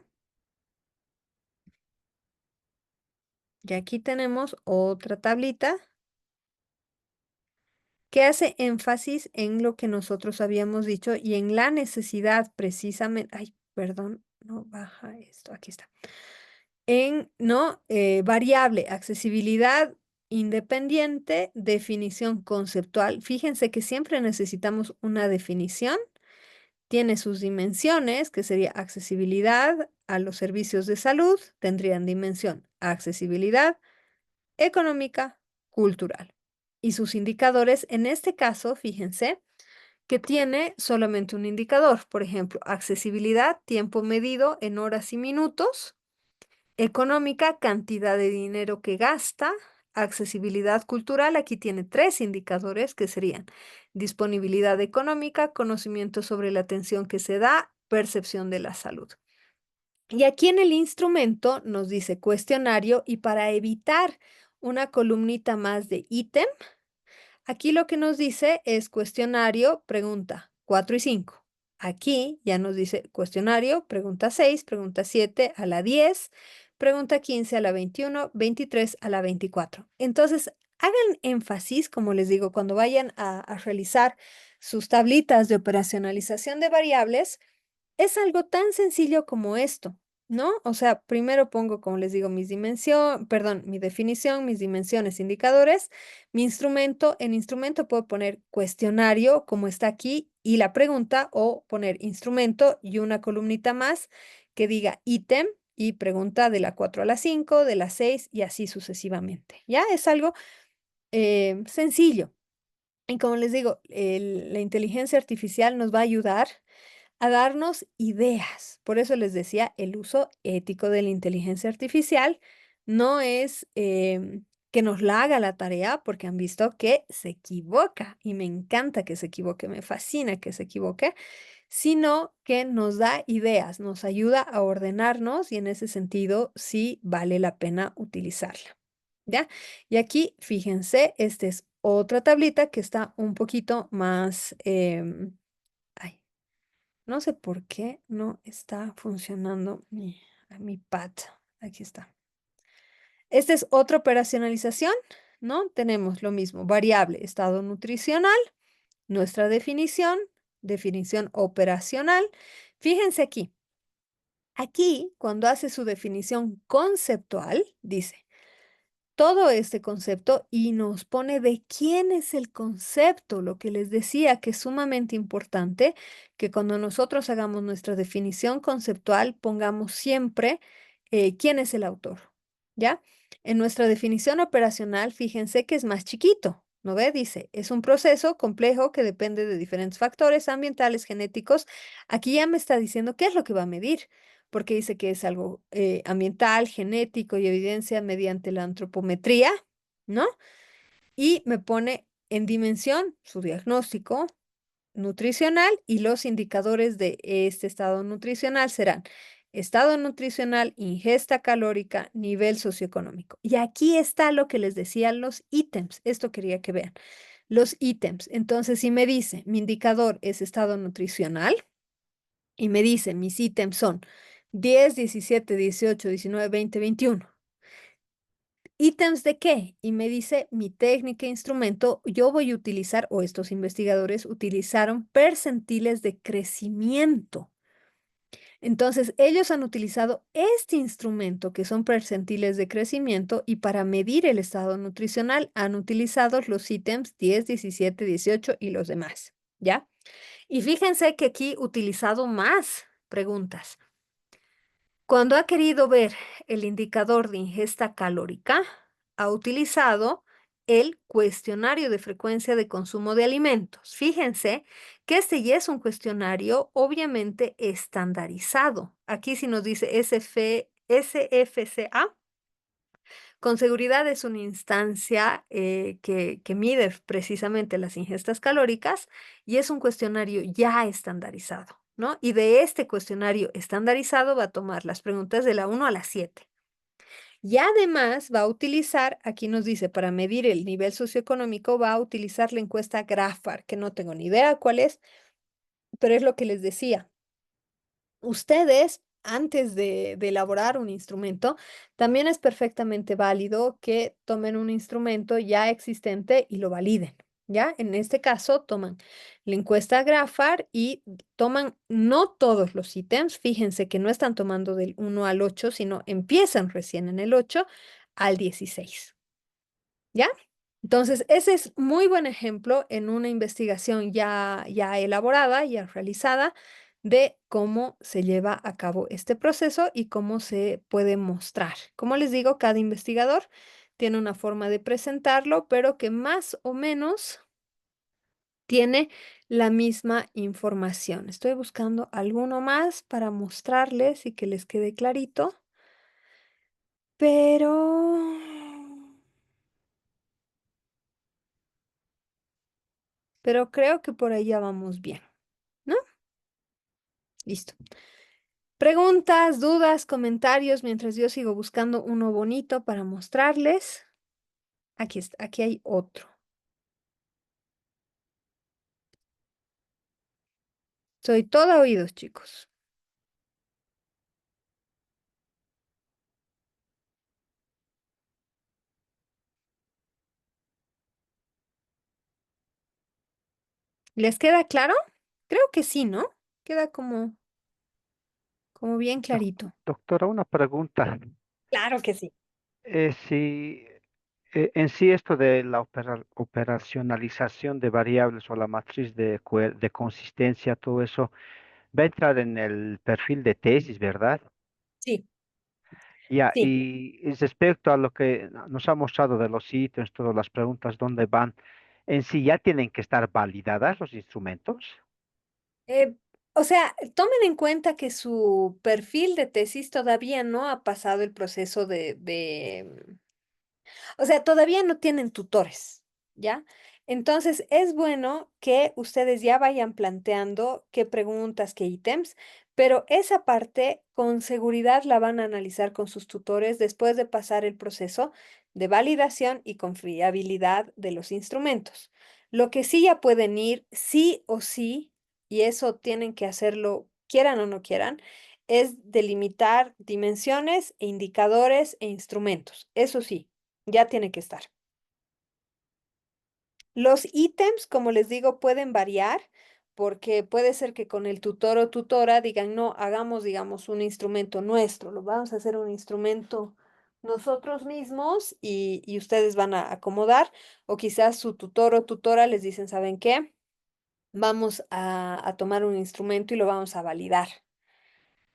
Y aquí tenemos otra tablita que hace énfasis en lo que nosotros habíamos dicho y en la necesidad precisamente, ay, perdón, no baja esto, aquí está. En, ¿no? Variable, accesibilidad independiente, definición conceptual. Fíjense que siempre necesitamos una definición. Tiene sus dimensiones, que sería accesibilidad a los servicios de salud, tendrían dimensión accesibilidad económica, cultural. Y sus indicadores, en este caso, fíjense que tiene solamente un indicador, por ejemplo, accesibilidad, tiempo medido en horas y minutos, económica, cantidad de dinero que gasta, accesibilidad cultural, aquí tiene 3 indicadores que serían disponibilidad económica, conocimiento sobre la atención que se da, percepción de la salud. Y aquí en el instrumento nos dice cuestionario y para evitar una columnita más de ítem, aquí lo que nos dice es cuestionario, pregunta 4 y 5. Aquí ya nos dice cuestionario, pregunta 6, pregunta 7 a la 10, pregunta 15 a la 21, 23 a la 24. Entonces, hagan énfasis, como les digo, cuando vayan a realizar sus tablitas de operacionalización de variables, es algo tan sencillo como esto, ¿no? O sea, primero pongo, como les digo, mi definición, mis dimensiones, indicadores, mi instrumento. En instrumento puedo poner cuestionario, como está aquí, y la pregunta, o poner instrumento y una columnita más que diga ítem y pregunta de la 4 a la 5, de la 6 y así sucesivamente. ¿Ya? Es algo sencillo. Y como les digo, la inteligencia artificial nos va a ayudar a darnos ideas. Por eso les decía, el uso ético de la inteligencia artificial no es que nos la haga la tarea, porque han visto que se equivoca y me encanta que se equivoque, me fascina que se equivoque, sino que nos da ideas, nos ayuda a ordenarnos y en ese sentido sí vale la pena utilizarla. ¿Ya? Y aquí, fíjense, esta es otra tablita que está un poquito más... ay, no sé por qué no está funcionando mi pad. Aquí está. Esta es otra operacionalización, ¿no? Tenemos lo mismo, variable, estado nutricional, nuestra definición operacional. Fíjense aquí. Aquí, cuando hace su definición conceptual, dice, todo este concepto y nos pone de quién es el concepto, lo que les decía que es sumamente importante que cuando nosotros hagamos nuestra definición conceptual pongamos siempre quién es el autor, ¿ya? En nuestra definición operacional, fíjense que es más chiquito, ¿No ve? Dice, es un proceso complejo que depende de diferentes factores ambientales, genéticos. Aquí ya me está diciendo qué es lo que va a medir, porque dice que es algo ambiental, genético y evidencia mediante la antropometría, ¿no? Y me pone en dimensión su diagnóstico nutricional y los indicadores de este estado nutricional serán estado nutricional, ingesta calórica, nivel socioeconómico. Y aquí está lo que les decía, los ítems. Esto quería que vean. Los ítems. Entonces, si me dice, mi indicador es estado nutricional y me dice, mis ítems son 10, 17, 18, 19, 20, 21. ¿Ítems de qué? Y me dice mi técnica e instrumento, yo voy a utilizar, o estos investigadores utilizaron percentiles de crecimiento. Entonces, ellos han utilizado este instrumento, que son percentiles de crecimiento, y para medir el estado nutricional han utilizado los ítems 10, 17, 18 y los demás, ¿ya? Y fíjense que aquí he utilizado más preguntas. Cuando ha querido ver el indicador de ingesta calórica, ha utilizado el cuestionario de frecuencia de consumo de alimentos. Fíjense que este ya es un cuestionario obviamente estandarizado. Aquí si nos dice SFCA, con seguridad es una instancia que mide precisamente las ingestas calóricas y es un cuestionario ya estandarizado, ¿no? Y de este cuestionario estandarizado va a tomar las preguntas de la 1 a la 7. Y además va a utilizar, aquí nos dice, para medir el nivel socioeconómico, va a utilizar la encuesta GRAFAR, que no tengo ni idea cuál es, pero es lo que les decía. Ustedes, antes de elaborar un instrumento, también es perfectamente válido que tomen un instrumento ya existente y lo validen, ¿ya? En este caso, toman la encuesta GRAFAR y toman no todos los ítems. Fíjense que no están tomando del 1 al 8, sino empiezan recién en el 8 al 16, ¿ya? Entonces, ese es muy buen ejemplo en una investigación ya elaborada, ya realizada, de cómo se lleva a cabo este proceso y cómo se puede mostrar. Como les digo, cada investigador tiene una forma de presentarlo, pero que más o menos tiene la misma información. Estoy buscando alguno más para mostrarles y que les quede clarito, pero... Pero creo que por ahí ya vamos bien, ¿no? Listo. Preguntas, dudas, comentarios, mientras yo sigo buscando uno bonito para mostrarles. Aquí está, aquí hay otro. Soy toda oídos, chicos. ¿Les queda claro? Creo que sí, ¿no? Queda como bien Doc- clarito. Doctora, una pregunta. Claro que sí. Si en sí esto de la operacionalización de variables o la matriz de consistencia, todo eso va a entrar en el perfil de tesis, ¿verdad? Sí, Ya, sí. y respecto a lo que nos ha mostrado de los ítems, todas las preguntas, ¿dónde van? En sí ya tienen que estar validadas los instrumentos. Eh, o sea, tomen en cuenta que su perfil de tesis todavía no ha pasado el proceso o sea, todavía no tienen tutores, ¿ya? Entonces, es bueno que ustedes ya vayan planteando qué preguntas, qué ítems, pero esa parte con seguridad la van a analizar con sus tutores después de pasar el proceso de validación y confiabilidad de los instrumentos. Lo que sí ya pueden ir, sí o sí, y eso tienen que hacerlo, quieran o no quieran, es delimitar dimensiones e indicadores e instrumentos. Eso sí ya tiene que estar. Los ítems, como les digo, pueden variar porque puede ser que con el tutor o tutora digan, no, hagamos, digamos, un instrumento nuestro, lo vamos a hacer un instrumento nosotros mismos y ustedes van a acomodar, o quizás su tutor o tutora les dicen, ¿saben qué? Vamos a tomar un instrumento y lo vamos a validar.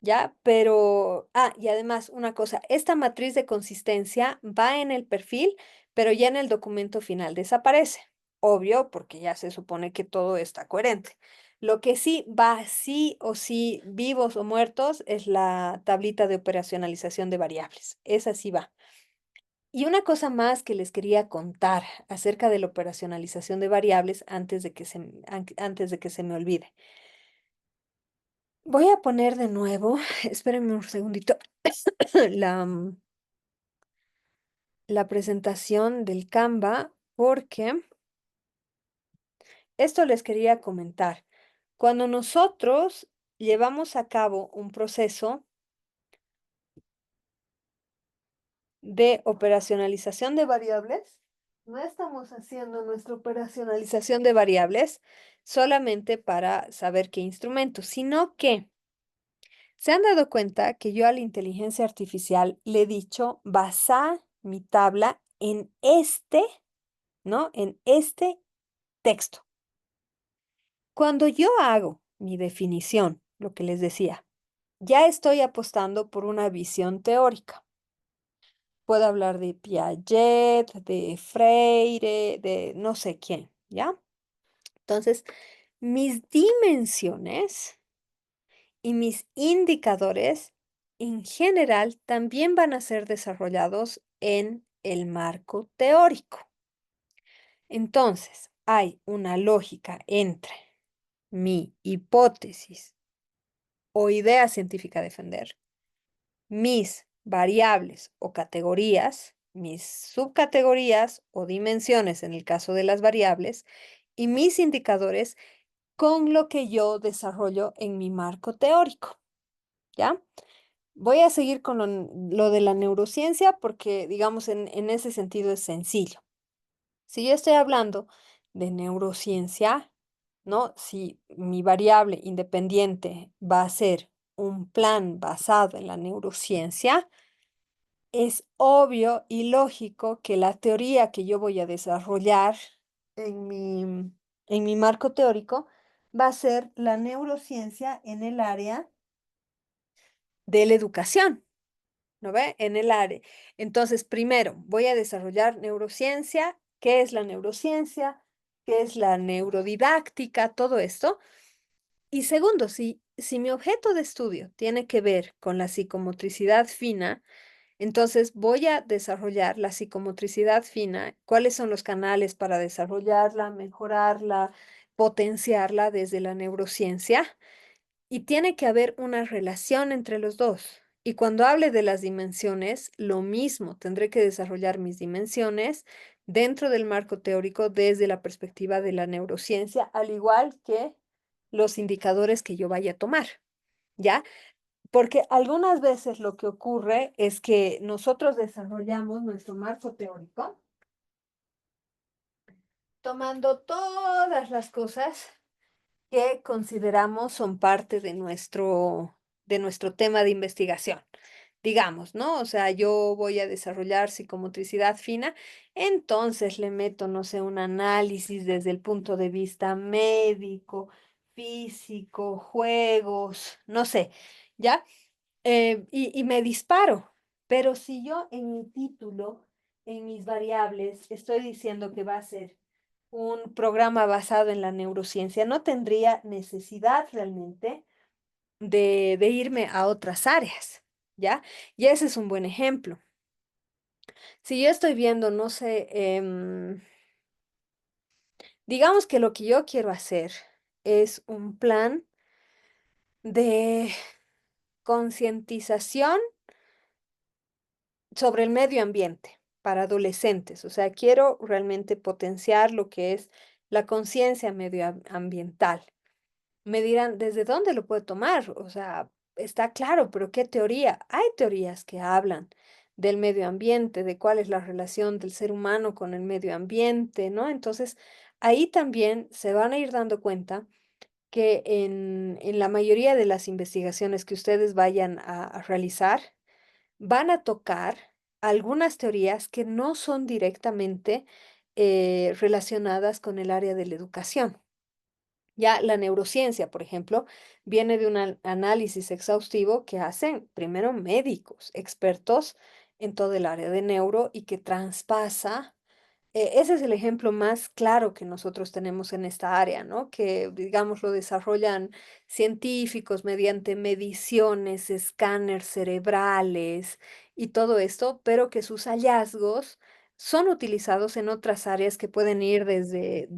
¿Ya? Pero, y además una cosa, esta matriz de consistencia va en el perfil, pero ya en el documento final desaparece. obvio, porque ya se supone que todo está coherente. Lo que sí va sí o sí, vivos o muertos, es la tablita de operacionalización de variables. Esa sí va. Y una cosa más que les quería contar acerca de la operacionalización de variables antes de que se me olvide. Voy a poner de nuevo, espérenme un segundito, la, la presentación del Canva, porque esto les quería comentar. Cuando nosotros llevamos a cabo un proceso de operacionalización de variables, no estamos haciendo nuestra operacionalización de variables solamente para saber qué instrumento, sino que se han dado cuenta que yo a la inteligencia artificial le he dicho, basa mi tabla en ¿no? En este texto. Cuando yo hago mi definición, lo que les decía, ya estoy apostando por una visión teórica. Puedo hablar de Piaget, de Freire, de no sé quién, ¿ya? Entonces, mis dimensiones y mis indicadores en general también van a ser desarrollados en el marco teórico. Entonces, hay una lógica entre mi hipótesis o idea científica a defender, mis variables o categorías, mis subcategorías o dimensiones en el caso de las variables, y mis indicadores con lo que yo desarrollo en mi marco teórico, ¿ya? Voy a seguir con lo de la neurociencia porque, digamos, en ese sentido es sencillo. Si yo estoy hablando de neurociencia, ¿no? Si mi variable independiente va a ser un plan basado en la neurociencia, es obvio y lógico que la teoría que yo voy a desarrollar en mi marco teórico va a ser la neurociencia en el área de la educación, ¿no ve? En el área. Entonces, primero, voy a desarrollar neurociencia. ¿Qué es la neurociencia? ¿Qué es la neurodidáctica? Todo esto. Y segundo, si mi objeto de estudio tiene que ver con la psicomotricidad fina, entonces voy a desarrollar la psicomotricidad fina, cuáles son los canales para desarrollarla, mejorarla, potenciarla desde la neurociencia. Y tiene que haber una relación entre los dos. Y cuando hable de las dimensiones, lo mismo, tendré que desarrollar mis dimensiones dentro del marco teórico desde la perspectiva de la neurociencia, al igual que los indicadores que yo vaya a tomar, ¿ya? Porque algunas veces lo que ocurre es que nosotros desarrollamos nuestro marco teórico tomando todas las cosas que consideramos son parte de nuestro tema de investigación. Digamos, ¿no? O sea, yo voy a desarrollar psicomotricidad fina, entonces le meto, no sé, un análisis desde el punto de vista médico, físico, juegos, no sé, ¿ya? Y me disparo. Pero si yo en mi título, en mis variables, estoy diciendo que va a ser un programa basado en la neurociencia, no tendría necesidad realmente de irme a otras áreas, ¿ya? Y ese es un buen ejemplo. Si yo estoy viendo, no sé, digamos que lo que yo quiero hacer es un plan de concientización sobre el medio ambiente para adolescentes. O sea, quiero realmente potenciar lo que es la conciencia medioambiental. Me dirán, ¿desde dónde lo puedo tomar? O sea, está claro, pero ¿qué teoría? Hay teorías que hablan del medio ambiente, de cuál es la relación del ser humano con el medio ambiente, ¿no? Entonces, ahí también se van a ir dando cuenta que en la mayoría de las investigaciones que ustedes vayan a realizar, van a tocar algunas teorías que no son directamente relacionadas con el área de la educación. Ya la neurociencia, por ejemplo, viene de un análisis exhaustivo que hacen primero médicos, expertos en todo el área de neuro y que traspasa Ese es el ejemplo más claro que nosotros tenemos en esta área, ¿no? Que, digamos, lo desarrollan científicos mediante mediciones, escáneres cerebrales y todo esto, pero que sus hallazgos son utilizados en otras áreas que pueden ir desde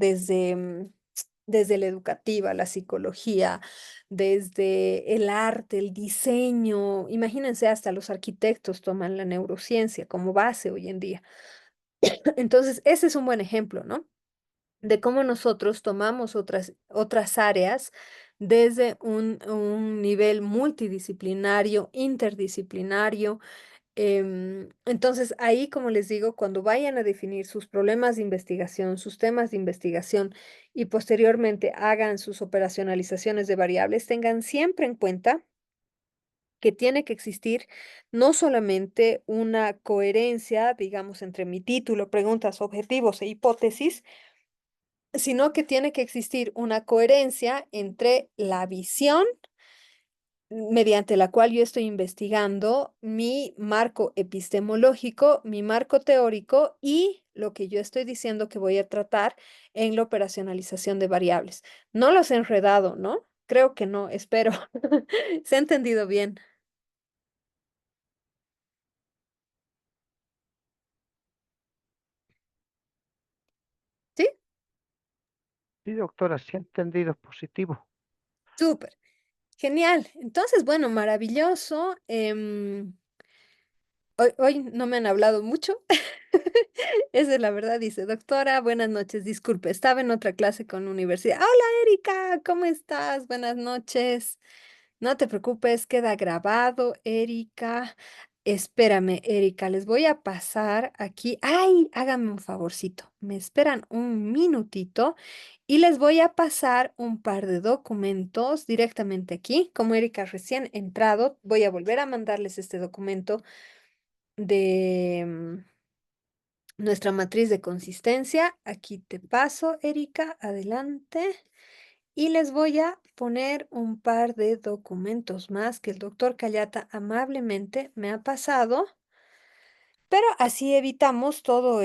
la educativa, la psicología, desde el arte, el diseño. Imagínense, hasta los arquitectos toman la neurociencia como base hoy en día. Entonces, ese es un buen ejemplo, ¿no? De cómo nosotros tomamos otras áreas desde un nivel multidisciplinario, interdisciplinario. Entonces, ahí, como les digo, cuando vayan a definir sus problemas de investigación, sus temas de investigación y posteriormente hagan sus operacionalizaciones de variables, tengan siempre en cuenta que tiene que existir no solamente una coherencia, digamos, entre mi título, preguntas, objetivos e hipótesis, sino que tiene que existir una coherencia entre la visión mediante la cual yo estoy investigando, mi marco epistemológico, mi marco teórico y lo que yo estoy diciendo que voy a tratar en la operacionalización de variables. No los he enredado, ¿no? Creo que no, espero. ¿Se ha entendido bien? ¿Sí? Sí, doctora, sí he entendido, positivo. Súper. Genial. Entonces, bueno, maravilloso. Hoy no me han hablado mucho. Esa es la verdad, dice, doctora, buenas noches, disculpe, estaba en otra clase con la universidad. Hola, Erika, ¿cómo estás? Buenas noches. No te preocupes, queda grabado, Erika. Espérame, Erika, les voy a pasar aquí. Ay, hágame un favorcito. Me esperan un minutito y les voy a pasar un par de documentos directamente aquí. Como Erika recién entrado, voy a volver a mandarles este documento de nuestra matriz de consistencia. Aquí te paso, Erika, adelante. Y les voy a poner un par de documentos más que el doctor Callata amablemente me ha pasado, pero así evitamos todo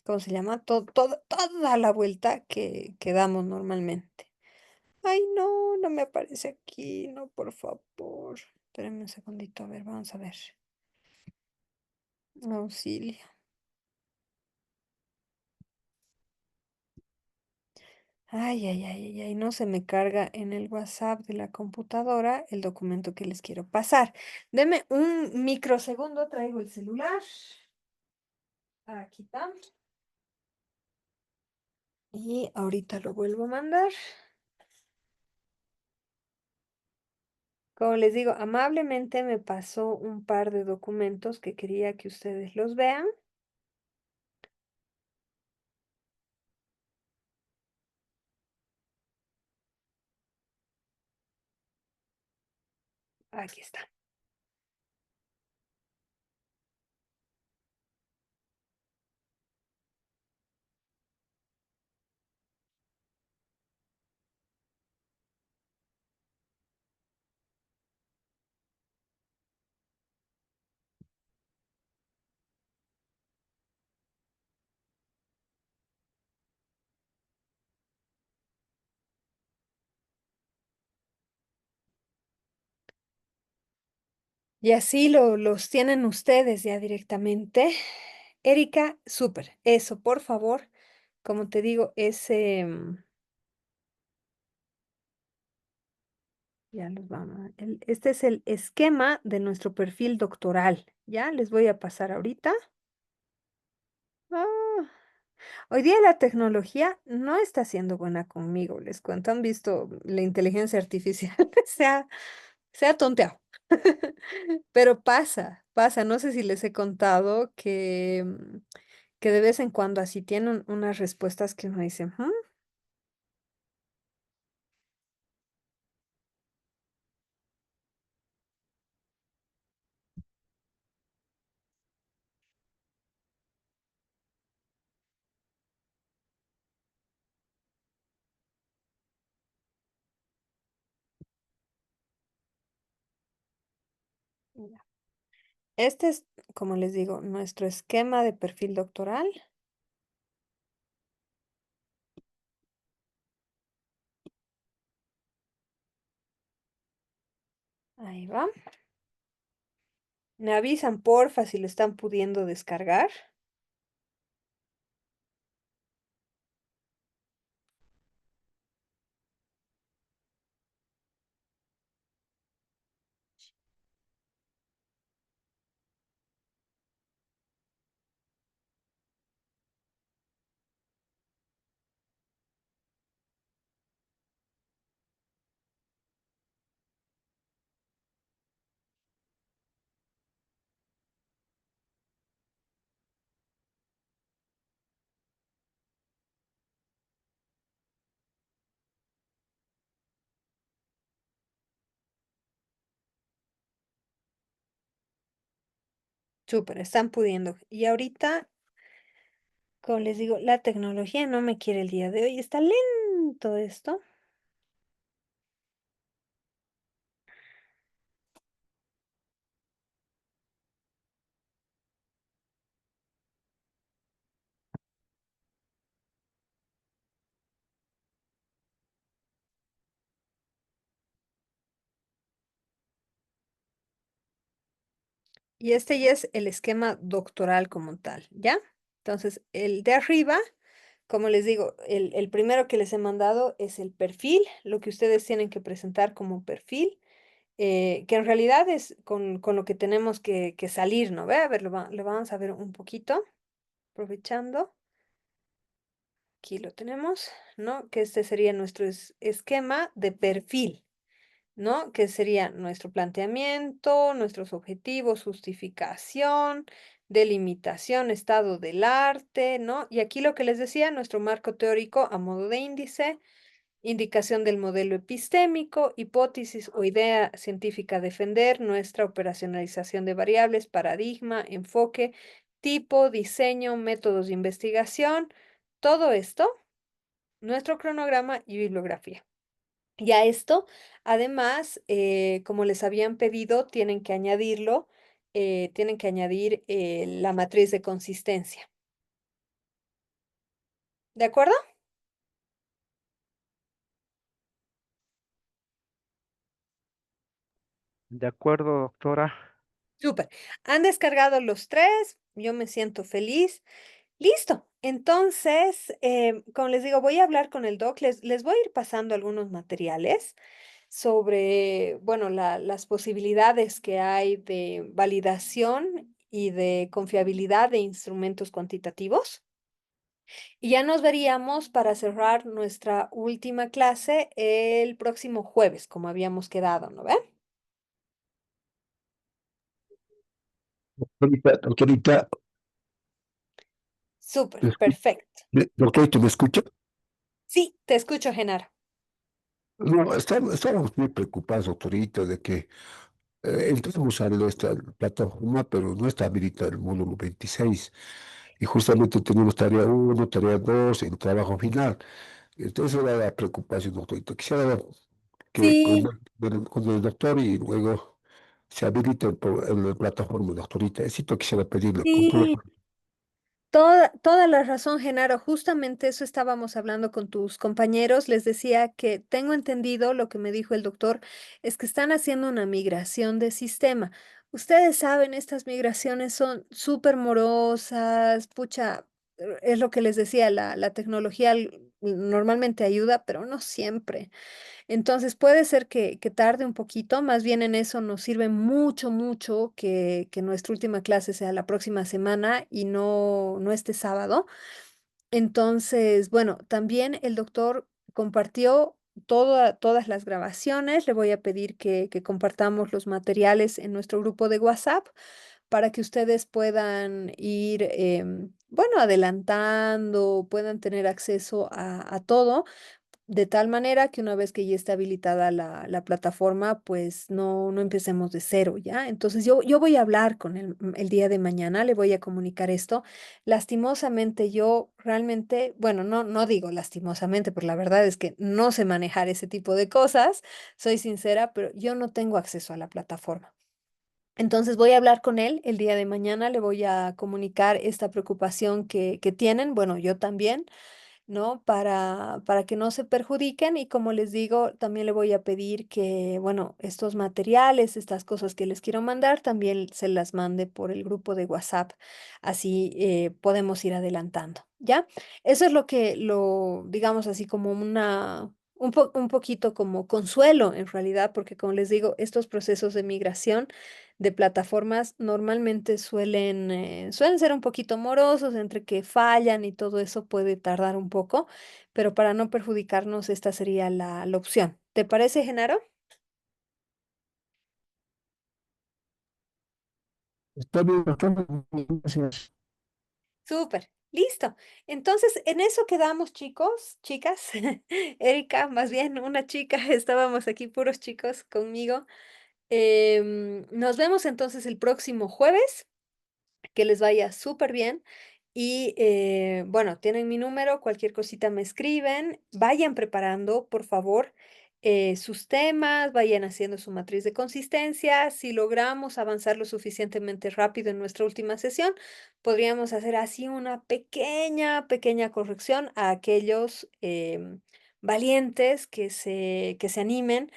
¿cómo se llama? Toda la vuelta que damos normalmente. Ay, no, no me aparece aquí, no, por favor. Espérenme un segundito, a ver, vamos a ver. Auxilio. Ay, ay, ay, ay, ay, no se me carga en el WhatsApp de la computadora el documento que les quiero pasar. Deme un microsegundo, traigo el celular. Aquí está. Y ahorita lo vuelvo a mandar. Como les digo, amablemente me pasó un par de documentos que quería que ustedes los vean. Aquí está. Y así los tienen ustedes ya directamente. Erika, súper. Eso, por favor. Como te digo, ya los vamos. Este es el esquema de nuestro perfil doctoral. Ya les voy a pasar ahorita. Ah, hoy día la tecnología no está siendo buena conmigo, les cuento. Han visto la inteligencia artificial se ha tonteado. Pero pasa. No sé si les he contado que de vez en cuando así tienen unas respuestas que uno dice, "Hmm, ya". Este es, como les digo, nuestro esquema de perfil doctoral. Ahí va. Me avisan, porfa, si lo están pudiendo descargar. Súper, están pudiendo. Y ahorita, como les digo, la tecnología no me quiere el día de hoy. Está lento esto. Y este ya es el esquema doctoral como tal, ¿ya? Entonces, el de arriba, como les digo, el primero que les he mandado es el perfil, lo que ustedes tienen que presentar como perfil, que en realidad es con lo que tenemos que salir, ¿no ve? A ver, lo vamos a ver un poquito, aprovechando. Aquí lo tenemos, ¿no? Que este sería nuestro esquema de perfil. ¿No? Que sería nuestro planteamiento, nuestros objetivos, justificación, delimitación, estado del arte, ¿no? Y aquí lo que les decía, nuestro marco teórico a modo de índice, indicación del modelo epistémico, hipótesis o idea científica a defender, nuestra operacionalización de variables, paradigma, enfoque, tipo, diseño, métodos de investigación, todo esto, nuestro cronograma y bibliografía. Y a esto, además, como les habían pedido, tienen que añadir la matriz de consistencia. ¿De acuerdo? De acuerdo, doctora. Súper. Han descargado los tres, yo me siento feliz. Listo. Entonces, como les digo, voy a hablar con el doc, les voy a ir pasando algunos materiales sobre, bueno, las posibilidades que hay de validación y de confiabilidad de instrumentos cuantitativos. Y ya nos veríamos para cerrar nuestra última clase el próximo jueves, como habíamos quedado, ¿no ve? Doctorita, Súper, ¿me escu- perfecto. doctorita, ¿me escucha? Sí, te escucho, Genaro. No, estamos muy preocupados, doctorita, de que entramos a nuestra plataforma, pero no está habilitado el módulo 26. Y justamente tenemos tarea uno, tarea 2, el trabajo final. Entonces era la preocupación, doctorita. Quisiera ver que Sí, con el doctor y luego se habilite la plataforma, doctorita. Esto quisiera pedirle, con todo. sí, toda la razón, Genaro. Justamente eso estábamos hablando con tus compañeros. Les decía que tengo entendido lo que me dijo el doctor, es que están haciendo una migración de sistema. Ustedes saben, estas migraciones son súper morosas, pucha, es lo que les decía, la tecnología normalmente ayuda, pero no siempre. Entonces puede ser que tarde un poquito, más bien en eso nos sirve mucho, mucho que nuestra última clase sea la próxima semana y no este sábado. Entonces, bueno, también el doctor compartió todas las grabaciones. Le voy a pedir que compartamos los materiales en nuestro grupo de WhatsApp para que ustedes puedan ir, bueno, adelantando, puedan tener acceso a todo. De tal manera que una vez que ya esté habilitada la plataforma, pues no empecemos de cero, ¿ya? Entonces yo voy a hablar con él el día de mañana, le voy a comunicar esto. Lastimosamente yo realmente, bueno, no digo lastimosamente, pero la verdad es que no sé manejar ese tipo de cosas, soy sincera, pero yo no tengo acceso a la plataforma. Entonces voy a hablar con él el día de mañana, le voy a comunicar esta preocupación que tienen, bueno, yo también. ¿no? Para que no se perjudiquen y como les digo, también le voy a pedir que, bueno, estos materiales, estas cosas que les quiero mandar, también se las mande por el grupo de WhatsApp, así podemos ir adelantando, ¿ya? Eso es digamos así como un poquito como consuelo en realidad, porque como les digo, estos procesos de migración de plataformas normalmente suelen ser un poquito morosos, entre que fallan y todo eso puede tardar un poco, pero para no perjudicarnos, esta sería la opción. ¿Te parece, Genaro? Está bien, doctora, gracias. Súper, listo. Entonces, en eso quedamos, chicos, chicas. Erika, más bien una chica, estábamos aquí puros chicos conmigo. Nos vemos entonces el próximo jueves. Que les vaya súper bien. Y bueno, tienen mi número, cualquier cosita me escriben. Vayan preparando, por favor, sus temas, vayan haciendo su matriz de consistencia. Si logramos avanzar lo suficientemente rápido en nuestra última sesión, podríamos hacer así una pequeña corrección a aquellos valientes que se animen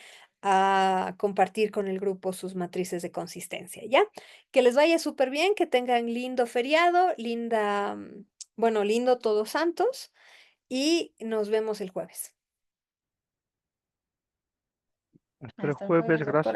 a compartir con el grupo sus matrices de consistencia, ¿ya? Que les vaya súper bien, que tengan lindo feriado, bueno, lindo Todos Santos y nos vemos el jueves. Hasta el Hasta el jueves, jueves, doctora. gracias.